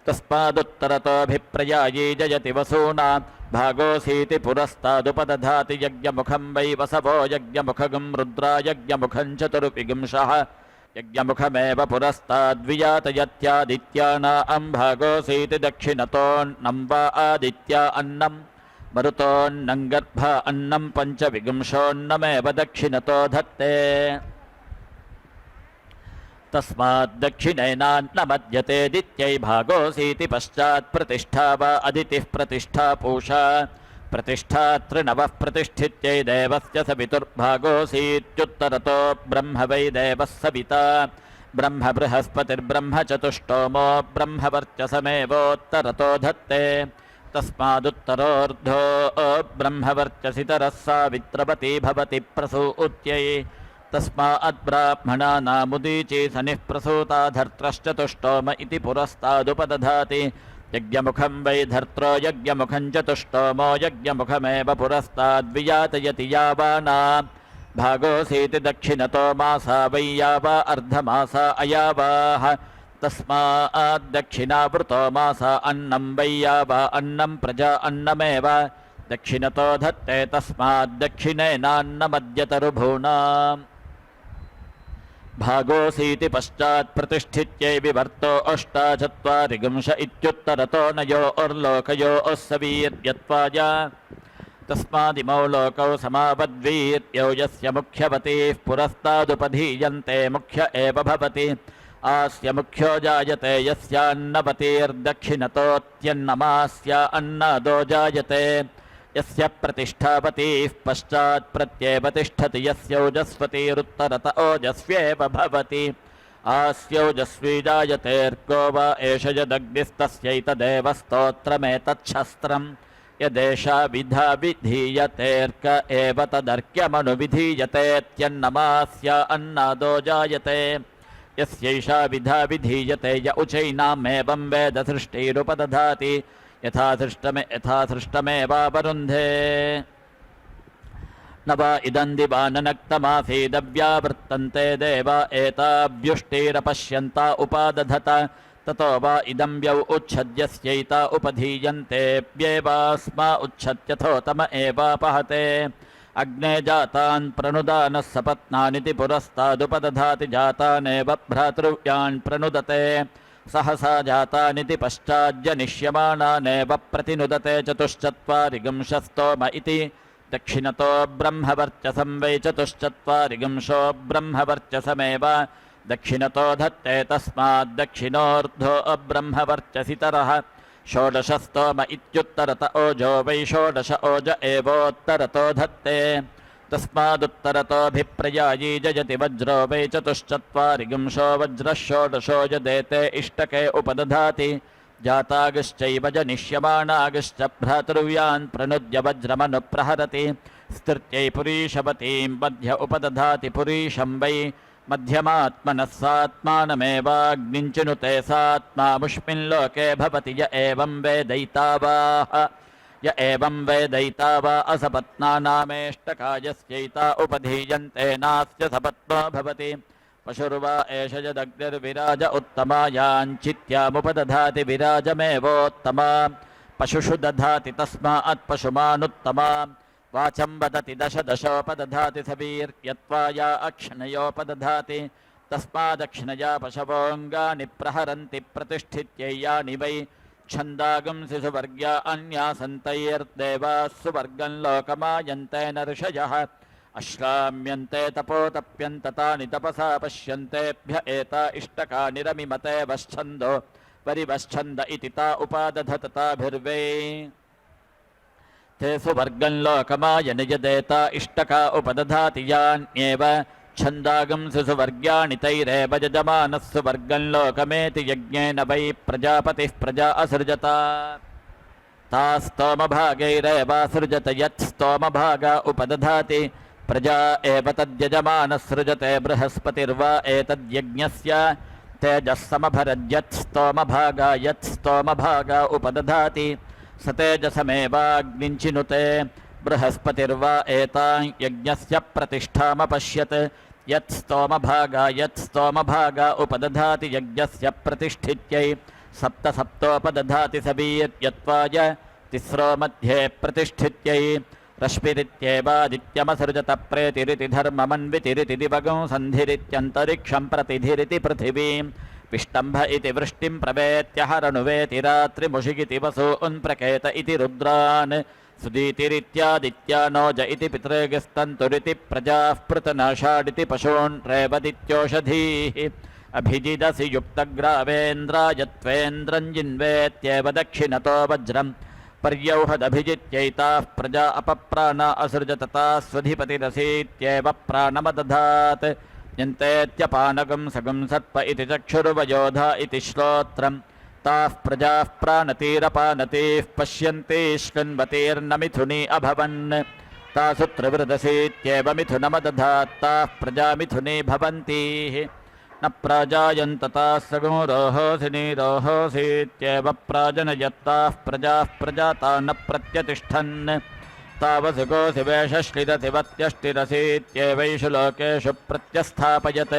तस्मादुत्तरतोऽभिप्रयायी जयति वसूना भागोऽसीति पुरस्तादुपदधाति यज्ञमुखं वै वसवो यज्ञमुखगं रुद्रा यज्ञमुखं चतुर्विगुंशः यज्ञमुखमेव पुरस्ताद्वियातयत्यादित्यानां भागोऽसीति दक्षिणतोऽन्नं वा आदित्या अन्नं मरुतोऽन्नं गर्भ अन्नं पञ्चविगुंशोऽन्नमेव दक्षिणतो धत्ते तस्माद्दक्षिणेनान्नमद्यते दित्यै भागोऽसीति पश्चात् प्रतिष्ठा वा अदितिः प्रतिष्ठा पूषा प्रतिष्ठा त्रिनवः प्रतिष्ठित्यै देवस्य सवितुर्भागोऽसीत्युत्तरतो ब्रह्म वै देवः सविता ब्रह्म बृहस्पतिर्ब्रह्म चतुष्टोमो ब्रह्मवर्चसमेवोत्तरतो धत्ते तस्मादुत्तरोर्धो ब्रह्मवर्चसितरः सावित्रवती भवति प्रसूत्यै तस्माद्ब्राह्मणानामुदीची सनिः प्रसूता धर्त्रश्चतुष्टोम इति पुरस्तादुपदधाति यज्ञमुखं वै धर्त्रो यज्ञमुखं चतुष्टोमो यज्ञमुखमेव पुरस्ताद्वियातयति यावाना भागोऽसीति दक्षिणतो मासा वै यावा अर्धमासा अयावाः तस्माद्दक्षिणावृतो मासा अन्नं वै यावा अन्नं प्रजा अन्नमेव दक्षिणतो धत्ते तस्माद्दक्षिणेनान्नमद्यतरुभूनाम् भागोऽसीति पश्चात् प्रतिष्ठित्यै विभर्तो अष्टाचत्वारिगुंश इत्युत्तरतो नयोर्लोकयोः सवीर्यत्वाय तस्मादिमौ लोकौ समापद्वीर्यौ यस्य मुख्यवतीः पुरस्तादुपधीयन्ते मुख्य एव भवति आस्य मुख्यो जायते यस्यान्नपतिर्दक्षिणतोऽत्यन्नमास्य अन्नादो जायते यस्य प्रतिष्ठापतिः पश्चात् प्रत्येव तिष्ठति यस्यौजस्वतीरुत्तरत ओजस्व्येव भवति आस्यौजस्वी जायतेऽर्को वा एष यदग्निस्तस्यैतदेव स्तोत्रमेतच्छस्त्रम् यदेषा विधा विधीयतेऽर्क एव तदर्क्यमनुविधीयतेत्यन्नमास्य अन्नादो जायते यस्यैषा विधा विधीयते य उचैनामेवं वेद सृष्टिरुपदधाति यथा सृष्टमेवावरुन्धे न वा इदं दिवाननक्तमासीदव्यावृत्तन्ते देवा एताव्युष्टिरपश्यन्ता उपादधत ततो वा इदं व्यौ उच्छद्यस्यैता उपधीयन्तेऽप्येवास्मा उच्छत्यथोतम एवापहते अग्ने जातान् प्रणुदानः सपत्नानिति पुरस्तादुपदधाति जातानेव भ्रातृव्यान् प्रणुदते सहसा जातानिति पश्चाज्जनिष्यमाणानेव प्रतिनुदते चतुश्चत्वारिगुंशस्तोम इति दक्षिणतो ब्रह्मवर्चसं वै चतुश्चत्वारिगुंशो ब्रह्मवर्चसमेव दक्षिणतो धत्ते तस्माद्दक्षिणोऽर्धो अब्रह्मवर्चसितरः षोडशस्तोम इत्युत्तरत ओजो वै षोडश ओज एवोत्तरतो धत्ते तस्मादुत्तरतोऽभिप्रयायी जयति वज्रो वै चतुश्चत्वारिगुंशो वज्रः षोडशो यदेते इष्टके उपदधाति जातागश्चैव जनिष्यमाणागश्च भ्रातृव्यान् प्रणुद्य वज्रमनुप्रहरति स्तृत्यै पुरीशवतीं मध्य उपदधाति पुरीशं वै मध्यमात्मनः सात्मानमेवाग्निञ्चिनुते सात्मामुष्मिन्लोके भवति य एवं वेदैता वा असपत्नानामेष्टकायस्यैता उपधीयन्ते नास्य सपत्नो भवति पशुर्वा एष यदग्निर्विराज उत्तमायाञ्चित्यामुपदधाति विराजमेवोत्तमा पशुषु दधाति तस्मात् पशुमानुत्तमा वाचं वदति दश दशोपदधाति सवीर्यत्वाया अक्षणयोपदधाति तस्मादक्षणया पशवोऽङ्गानि प्रहरन्ति प्रतिष्ठित्यै यानि वै छन्दागुंसि सुवर्ग्या अन्यासन्तैर्देवाः सुवर्गं लोकमायन्ते नर्षयः अश्राम्यन्ते तपोतप्यन्ततानि तपसा पश्यन्तेभ्य एता इष्टकानि रमिमते वश्छन्दो परिवश्छन्द इति ता उपादधत ताभिर्वै ते सुवर्गं लोकमायन यदेता इष्टका उपदधाति यान्येव छन्दागुंसि सुवर्ग्याणि तैरेव यजमानः सुवर्गं लोकमेति यज्ञेन वै प्रजापतिः प्रजा असृजता तास्तोमभागैरेवासृजत यत्स्तोमभागा उपदधाति प्रजा एव तद्यजमानः सृजते बृहस्पतिर्वा एतद्यज्ञस्य तेजः समभरद्यत्स्तोमभागा यत्स्तोमभागा उपदधाति स तेजसमेवाग्निञ्चिनुते बृहस्पतिर्वा एतां यज्ञस्य प्रतिष्ठामपश्यत् यत्स्तोमभागा उपदधाति यज्ञस्य प्रतिष्ठित्यै सप्त सप्तोपदधाति सवीर्यत्वाय तिस्रो मध्ये प्रतिष्ठित्यै रश्मिरित्येवादित्यमसृजत प्रेतिरिति धर्ममन्वितिरिति दिवगं सन्धिरित्यन्तरिक्षं प्रतिधिरिति पृथिवीं विष्टम्भ इति वृष्टिं प्रवेत्यहरनुवेति रात्रिमुषिगिति वसु उन्प्रकेत इति रुद्रान् सुदीतिरित्यादित्यानोज इति पितृगस्तन्तुरिति प्रजाः पृतनाषाडिति पशून् रेवदित्योषधीः अभिजिदसि युक्तग्रावेन्द्रायत्वेन्द्रं जिन्वेत्येव दक्षिणतो वज्रं पर्यौहदभिजित्यैताः प्रजा अपप्राणा असृजत तास्वधिपतिरसीत्येव प्राणमदधात् यन्तेत्यपानगं सगं सत्प इति चक्षुर्वयोधा इति श्रोत्रं ताः प्रजाः प्राणतीरपानतीः पश्यन्ति शृण्वतीर्न मिथुनी अभवन् तासु त्रिवृदसीत्येव मिथुनमदधात् ताः प्रजा मिथुनी भवन्तीः न प्राजायन्त ताः सगो रोहोऽसि रोहोऽसीत्येव प्राजनयत्ताः प्रजाः प्रजाता न प्रत्यतिष्ठन् तावसुकोऽसि वेषश्लिरसिवत्यष्टिरसीत्येवैषु लोकेषु प्रत्यस्थापयत्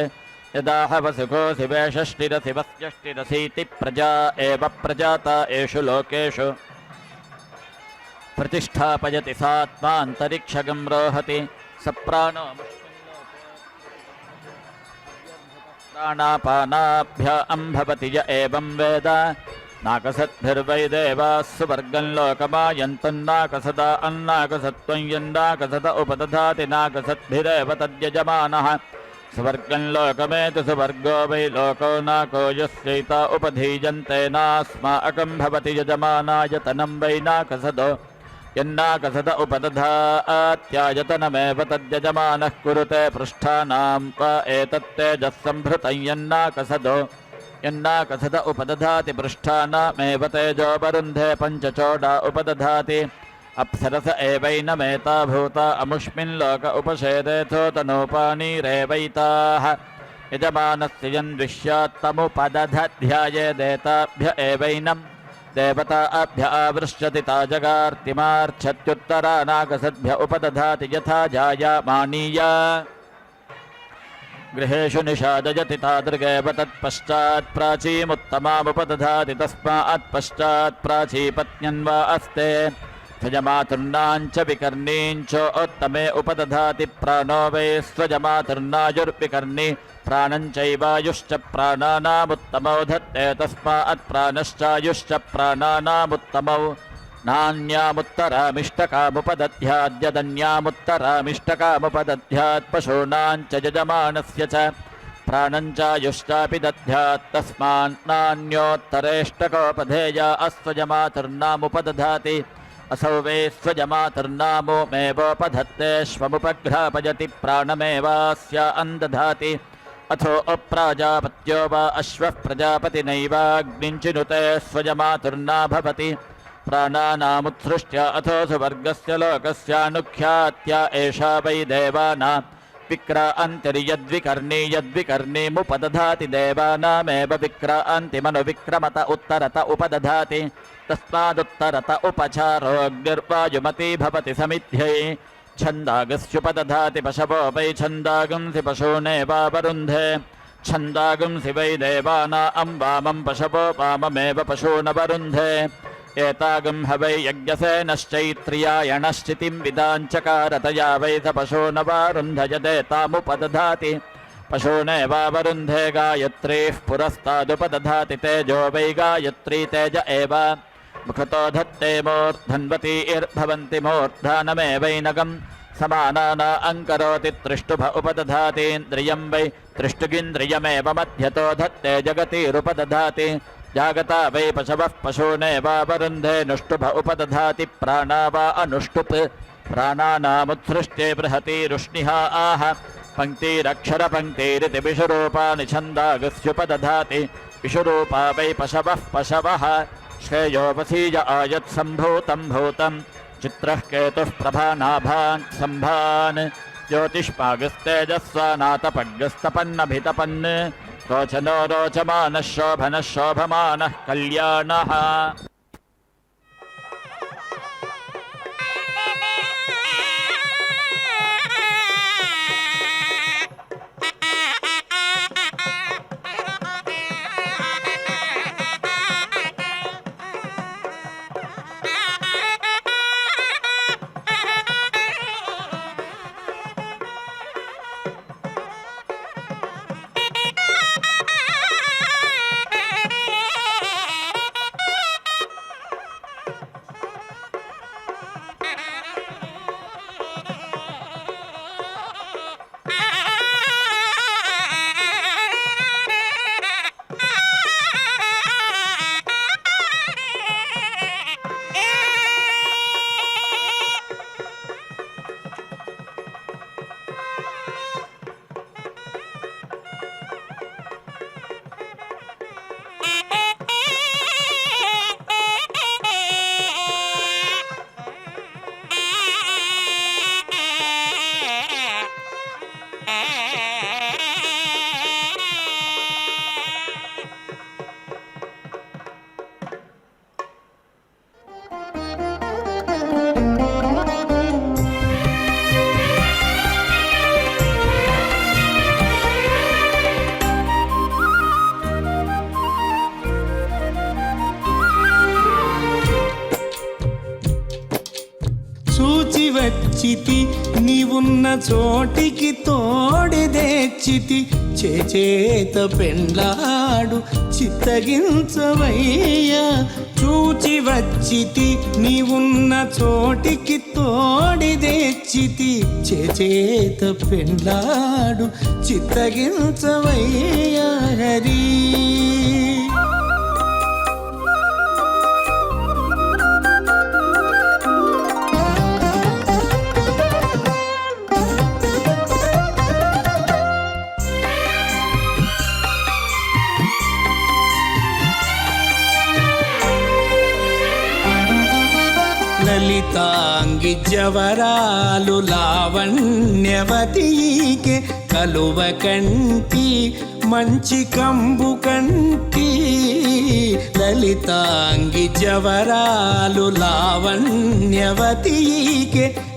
यदाह वसुकोऽसि वेषश्लिरसि वत्यष्टिरसीति प्रजा एव प्रजाता एषु लोकेषु प्रतिष्ठापयति सात्मान्तरिक्षगं रोहति स प्राणो प्राणापानाभ्यां भवति य एवं वेद नाकसद्भिर्वै देवाः सुवर्गं लोकमायन्तन्नाकसदा अन्नाकसत्त्वं यन्नाकसद उपदधाति नाकसद्भिरेव तद्यजमानः सुवर्गं लोकमेति सुवर्गो वै लोको नाको यस्यैता उपधीयन्ते नास्माकं भवति यजमानायतनं वै नाकसदो यन्नाकसद उपदधात्यायतनमेव तद्यजमानः कुरुते पृष्ठानां वा एतत्तेजःसंभृतं यन्नाकसदो यन्नाकसद उपदधाति पृष्ठानामेव तेजो वरुन्धे पञ्चचोडा उपदधाति अप्सरस एवैनमेता भूता अमुष्मिन् लोक उपसेदेथोतनोपानीरेवैताः यजमानस्य यन्विष्यात्तमुपदध्यायेदेताभ्य एवैनं देवताभ्य आवृश्यति ताजगार्तिमार्च्छत्युत्तरानाकसद्भ्य उपदधाति यथा जायामानीया गृहेषु निषादयति तादृगेव तत्पश्चात् प्राचीमुत्तमामुपदधाति तस्मात् पश्चात् प्राचीपत्न्यन्वा अस्ते स्वजमातुर्नाञ्च विकर्णीञ्च उत्तमे उपदधाति प्राणो वै स्वजमातुर्नायुर्विकर्णी प्राणञ्चैवायुश्च प्राणानामुत्तमौ धत्ते तस्मात् प्राणश्चायुश्च प्राणानामुत्तमौ नान्यामुत्तरामिष्टकामुपदध्याद्यदन्यामुत्तरामिष्टकामुपदध्यात् पशूनाञ्च यजमानस्य च प्राणञ्चायुश्चापि दध्यात् तस्मान् नान्योत्तरेष्टकोपधेया अस्वजमातुर्नामुपदधाति असौ वै स्वजमातुर्नामोमेवोपधत्तेष्वमुपघ्रापयति प्राणमेवास्य अन्दधाति अथो अप्राजापत्यो वा अश्वः प्रजापतिनैवाग्निञ्चिनुते स्वजमातुर्ना भवति प्राणानामुत्सृष्ट्या अथो सुवर्गस्य लोकस्यानुख्यात्या एषा वै देवानां विक्रान्तिर्यद्विकर्णी यद्विकर्णीमुपदधाति देवानामेव विक्रान्तिमनुविक्रमत उत्तरत उपदधाति तस्मादुत्तरत उपचारोऽग्निर्वायुमती भवति समिध्यै छन्दागस्युपदधाति पशवो वै छन्दागंसि पशूनेवावरुन्धे छन्दागंसि वै देवानां वामं पशवो वाममेव पशूनवरुन्धे एतागं ह वै यज्ञसेनश्चैत्रियायणश्चितिं विदाञ्चकारतया वै स पशूनवारुन्धयदेतामुपदधाति पशूनेवावरुन्धे गायत्रीः पुरस्तादुपदधाति तेजो वै गायत्री तेज एव मुखतो धत्ते मूर्धन्वतीर्भवन्ति मूर्धानमेवैनगं समानाना अङ्करोति त्रिष्टुभ उपदधातीन्द्रियं वै त्रिष्टुगिन्द्रियमेव मध्यतो धत्ते जगतीरुपदधाति जागता वै पशवः पशूनेवावरुन्धे नुष्टुभ उपदधाति प्राणा वा अनुष्टुप् प्राणानामुत्सृष्ट्ये बृहती रुष्णिहा आह पङ्क्तिरक्षरपङ्क्तिरिति विषुरूपानि छन्दागस्युपदधाति विषुरूपा वै पशवः पशवः श्रेयोपसीय आयत्सम्भूतं भूतं चित्रः केतुः प्रभानाभान् सम्भान् ज्योतिष्मागस्तेजस्वानातपग्गस्तपन्नभितपन् रोचनो रोचमानः शोभनः शोभमानः कल्याणः చూచి వచ్చితి నీవున్న చోటికి తోడెదెచ్చితి చేత పెండ్లాడు చిత్తగించవయ్యా చూచి వచ్చితి నీవున్న చోటికి తోడెదెచ్చితి చేత పెండ్లాడు చిత్తగించవయ్యా హరి లలితాంగి జవరాలు లావణ్యవతీకే కలువ కంటి మంచి కంబు కంటి లలితాంగి జవరాలు లావణ్యవతీకే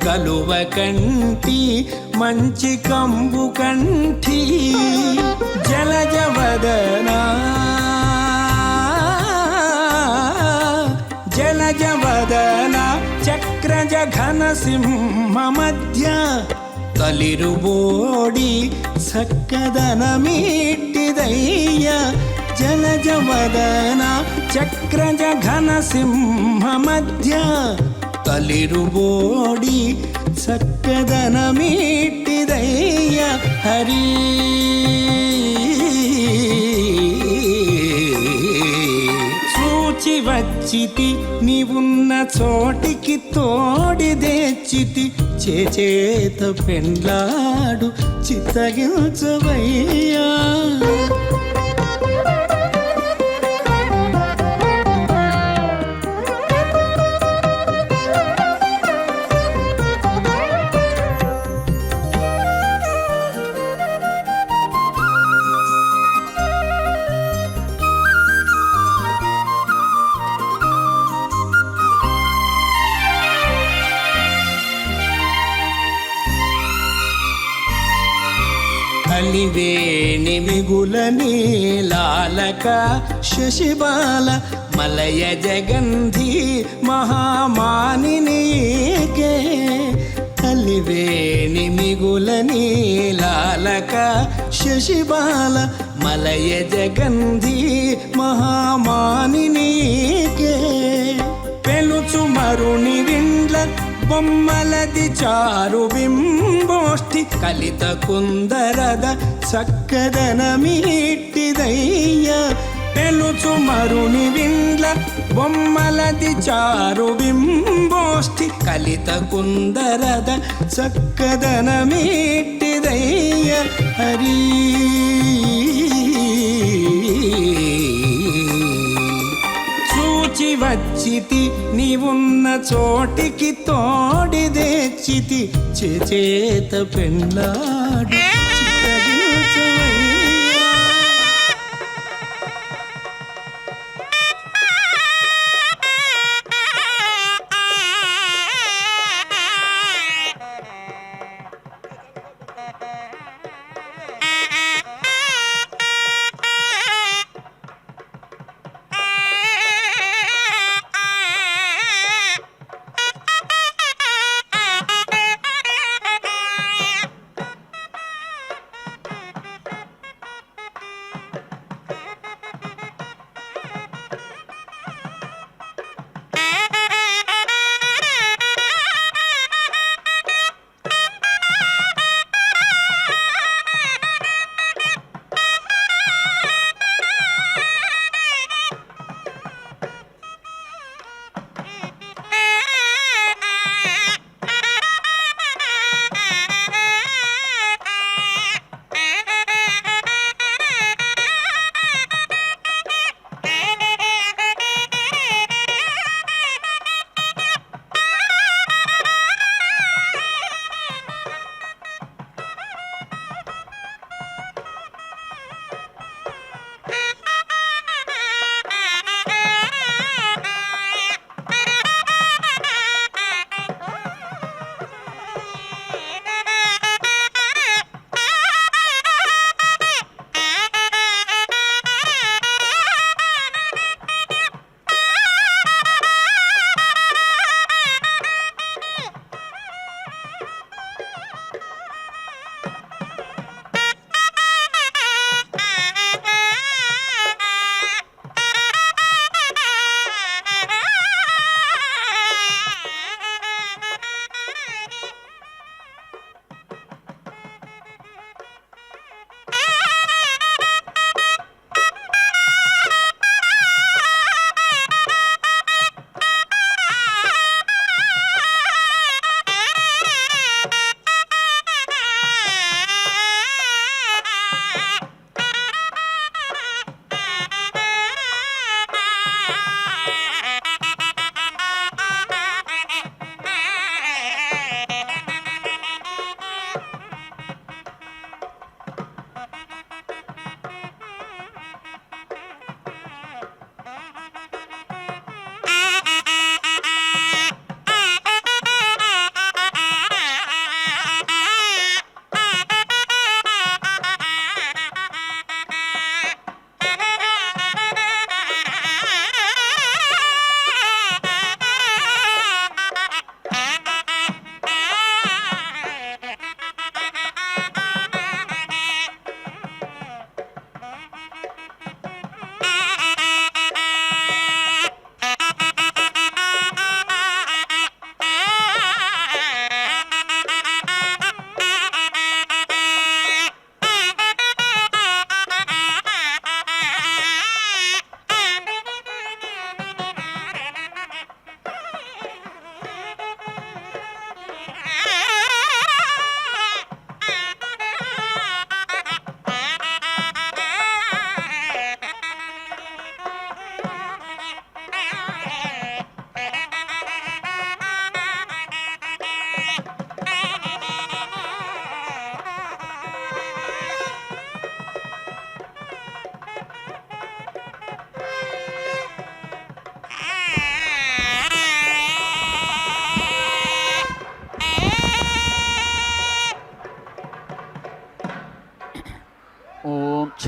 కలువ కంటి మంచి కంబు కంఠి జలజవదనా జలజవదన చక్రజ ఘన సింహ మధ్య తలిరుబోడి సక్కదనమీట్టిదయ్య జలజవదన చక్రజ ఘన సింహ మధ్య తలిరుబోడి సక్కదనమీట్టిదయ్య హరి చూచి వచ్చితి నీవున్న చోటికి తోడెదెచ్చితి చేత పెండ్లాడు చిత్తగించవయ్యా కలివేణి మిగుల నీలాలక శశిబాల మలయ జగంధి మహామానినీకే కలివేణి మిగుల నీలాలక శశిబాల మలయ జగంధి మహామానినీకే పెలుచు మరుని విండ్ల బొమ్మలది చారు బింబోష్టి కలిత కుందರದ చక్కదనమీట్టిదయ్య పెలుచు మరుని విండ్ల బొమ్మలది చారు బింబోష్టి కలిత కుందರದ చక్కదనమీట్టిదయ్య హరి చూచి వచ్చితి నీవున్న చోటికి తోడెదెచ్చితి చేత పెండ్లాడు చిత్తగించవయ్యా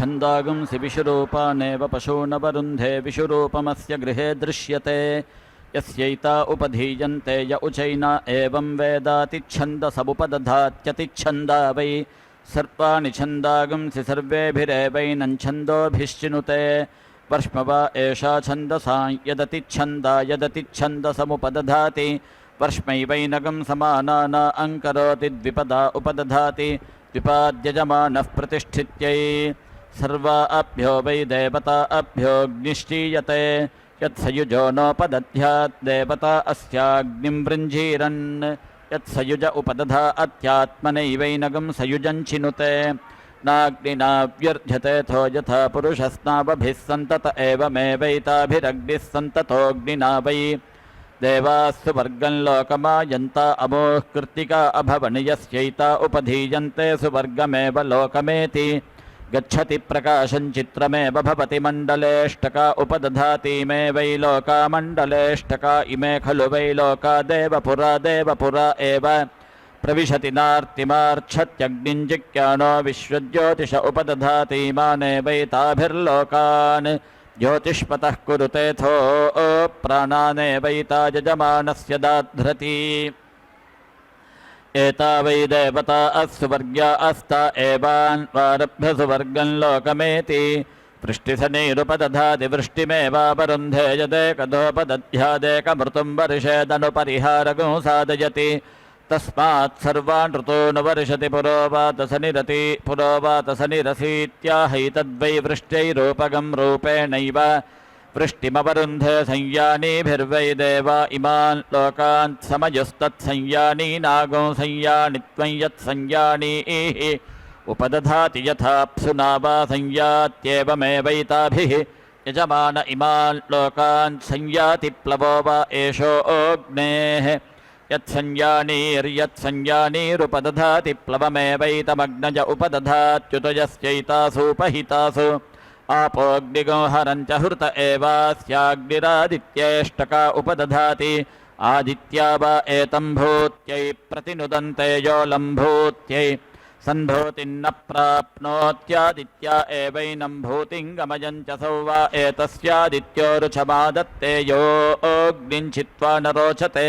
छन्दागुंसि विशुरूपानेव पशूनवरुन्धे विशुरूपमस्य गृहे दृश्यते यस्यैता उपधीयन्ते य उचैना एवं वेदातिच्छन्दसमुपदधात्यतिच्छन्दा वै सर्वाणि छन्दागुंसि सर्वेभिरेवैनं छन्दोभिश्चिनुते वर्ष्म वा एषा छन्दसां यदतिच्छन्दा यदतिच्छन्दसमुपदधाति वर्ष्मैवैनगं समानाना अङ्करोति द्विपदा उपदधाति द्विपाद्यजमानः प्रतिष्ठित्यै सर्वाभ्यो वै देवताभ्योऽग्निश्चीयते यत्सयुजो नोपदध्यात् देवता अस्याग्निं वृञ्जीरन् यत्सयुज उपदधा अत्यात्मनैवैनगं सयुजं चिनुते नाग्निनाव्यर्ध्यतेऽथो यथा पुरुषस्नावभिः सन्तत एवमेवैताभिरग्निः सन्ततोऽग्निना वै देवास्तु वर्गं लोकमायन्ता अमोः कृत्तिका अभवन् यस्यैता उपधीयन्ते सुवर्गमेव लोकमेति गच्छति प्रकाशं चित्रमेव भवति मण्डलेष्टका उपदधाति मे वै लोका मण्डलेष्टका इमे खलु वै लोका देवपुरा एव प्रविशति नार्तिमार्च्छत्यग्निञ्जिज्ञानो विश्वज्योतिष उपदधाति माने वै ताभिर्लोकान् ज्योतिष्पतः कुरुतेऽथो प्राणानेवैता यजमानस्य दाध्रति एता वै देवता अस्सुवर्ग्या अस्ता एवान्वारभ्य सुवर्गं लोकमेति वृष्टिसनीरुपदधाति वृष्टिमेवावरुन्धे यदेकदोपदध्यादेकमृतुं वर्षेदनुपरिहारगं साधयति तस्मात् सर्वान् ऋतून् वर्षति पुरोवातसनिरसीत्याहैतद्वै वृष्ट्यैरूपगं रूपेणैव वृष्टिमवरुन्धे संयानीभिर्वै देवा इमान् लोकान् समयुस्तत्संयानीनागो संयानित्वं यत्संयानीः उपदधाति यथाप्सुना वा संयात्येवमेवैताभिः यजमान इमान् लोकान् संयाति प्लवो वा एषो अग्नेः यत्संयानीरुपदधाति प्लवमेवैतमग्नज उपदधात्युतयस्यैतासूपहितासु आपोऽग्निगो हरञ्च हृत एवास्याग्निरादित्येष्टका उपदधाति आदित्या वा एतं भूत्यै प्रतिनुदन्ते यो लम्भूत्यै सन्भूतिन्न प्राप्नोत्यादित्या एवैनं भूतिं गमयञ्च सौ वा एतस्यादित्यो रुचमादत्ते यो अग्निञ्छित्वा न रोचते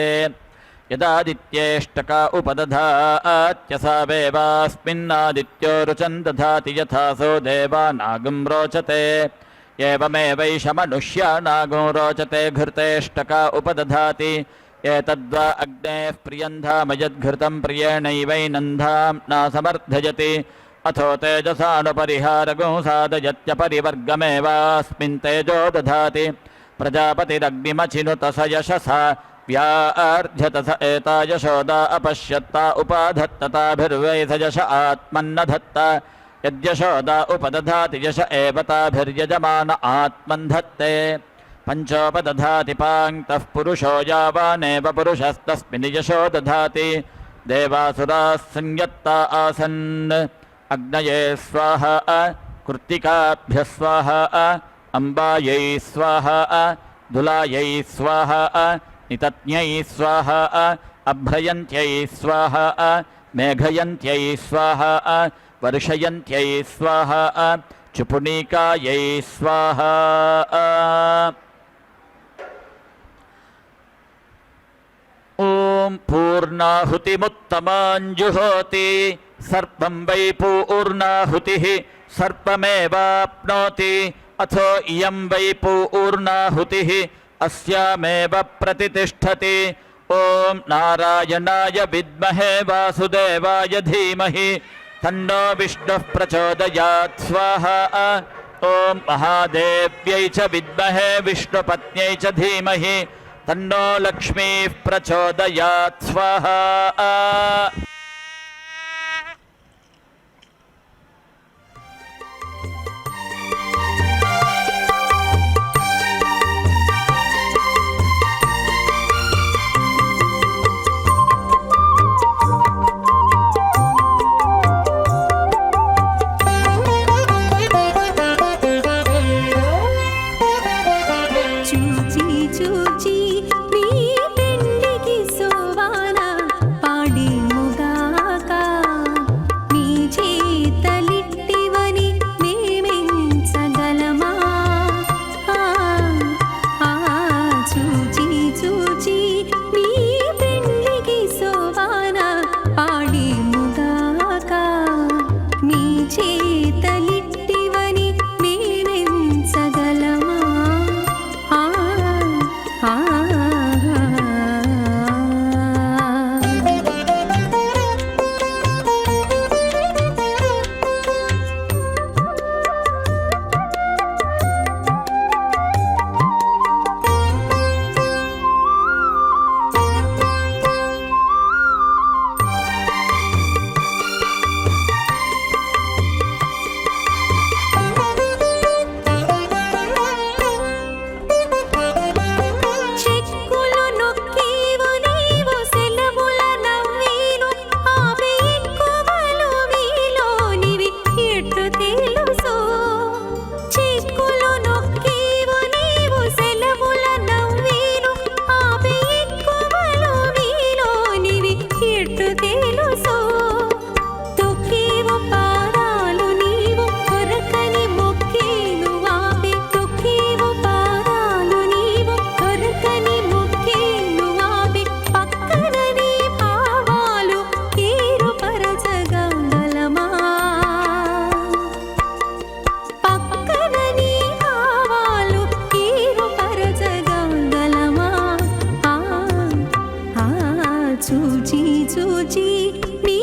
यदादित्येष्टका उपदधात्यसा वेवास्मिन्नादित्यो रुचं दधाति यथासो देवानागं रोचते एवमेवैषमनुष्यानागो रोचते घृतेष्टका उपदधाति एतद्वा अग्नेः प्रियं धाम यद्घृतं प्रियेणैवैनन्धाम्ना समर्थयति अथो तेजसानुपरिहारगो साधयत्यपरिवर्गमेवास्मिन् तेजो दधाति प्रजापतिरग्निमचिनुत स यशसा व्यार्ध्यत स एता यशोदा अपश्यत्ता उपाधत्तताभिर्वै स यश आत्मन्न धत्त यद्यशोदा उपदधाति यश एव ताभिर्यजमान आत्मन् धत्ते पञ्चोपदधाति पाङ्क्तः पुरुषो यावानेव पुरुषस्तस्मिन् यशो दधाति देवासुराः संयत्ता आसन् अग्नये स्वाहा कृत्तिकाभ्यः स्वाहा अम्बायै स्वाहा दुलायै स्वाहा नितत्न्यै स्वाहा अभ्रयन्त्यै स्वाहा मेघयन्त्यै स्वाहा वर्षयन्त्यै स्वाहा चुपुनीकायै स्वाहा ॐ पूर्णाहुतिमुत्तमाञ्जुहोति सर्पं वै पूर्णाहुतिः सर्पमेवाप्नोति अथो इयं वै पूर्णाहुतिः अस्यामेव प्रतितिष्ठति ॐ नारायणाय विद्महे वासुदेवाय धीमहि तन्नो विष्णुः प्रचोदयात् स्वाहा ॐ महादेव्यै च विद्महे विष्णुपत्न्यै च धीमहि तन्नो लक्ष्मीः प्रचोदयात् स्वाहा చూచి నీ పెండికి సోవానా పాడి ముగా చూచి చూచి నీ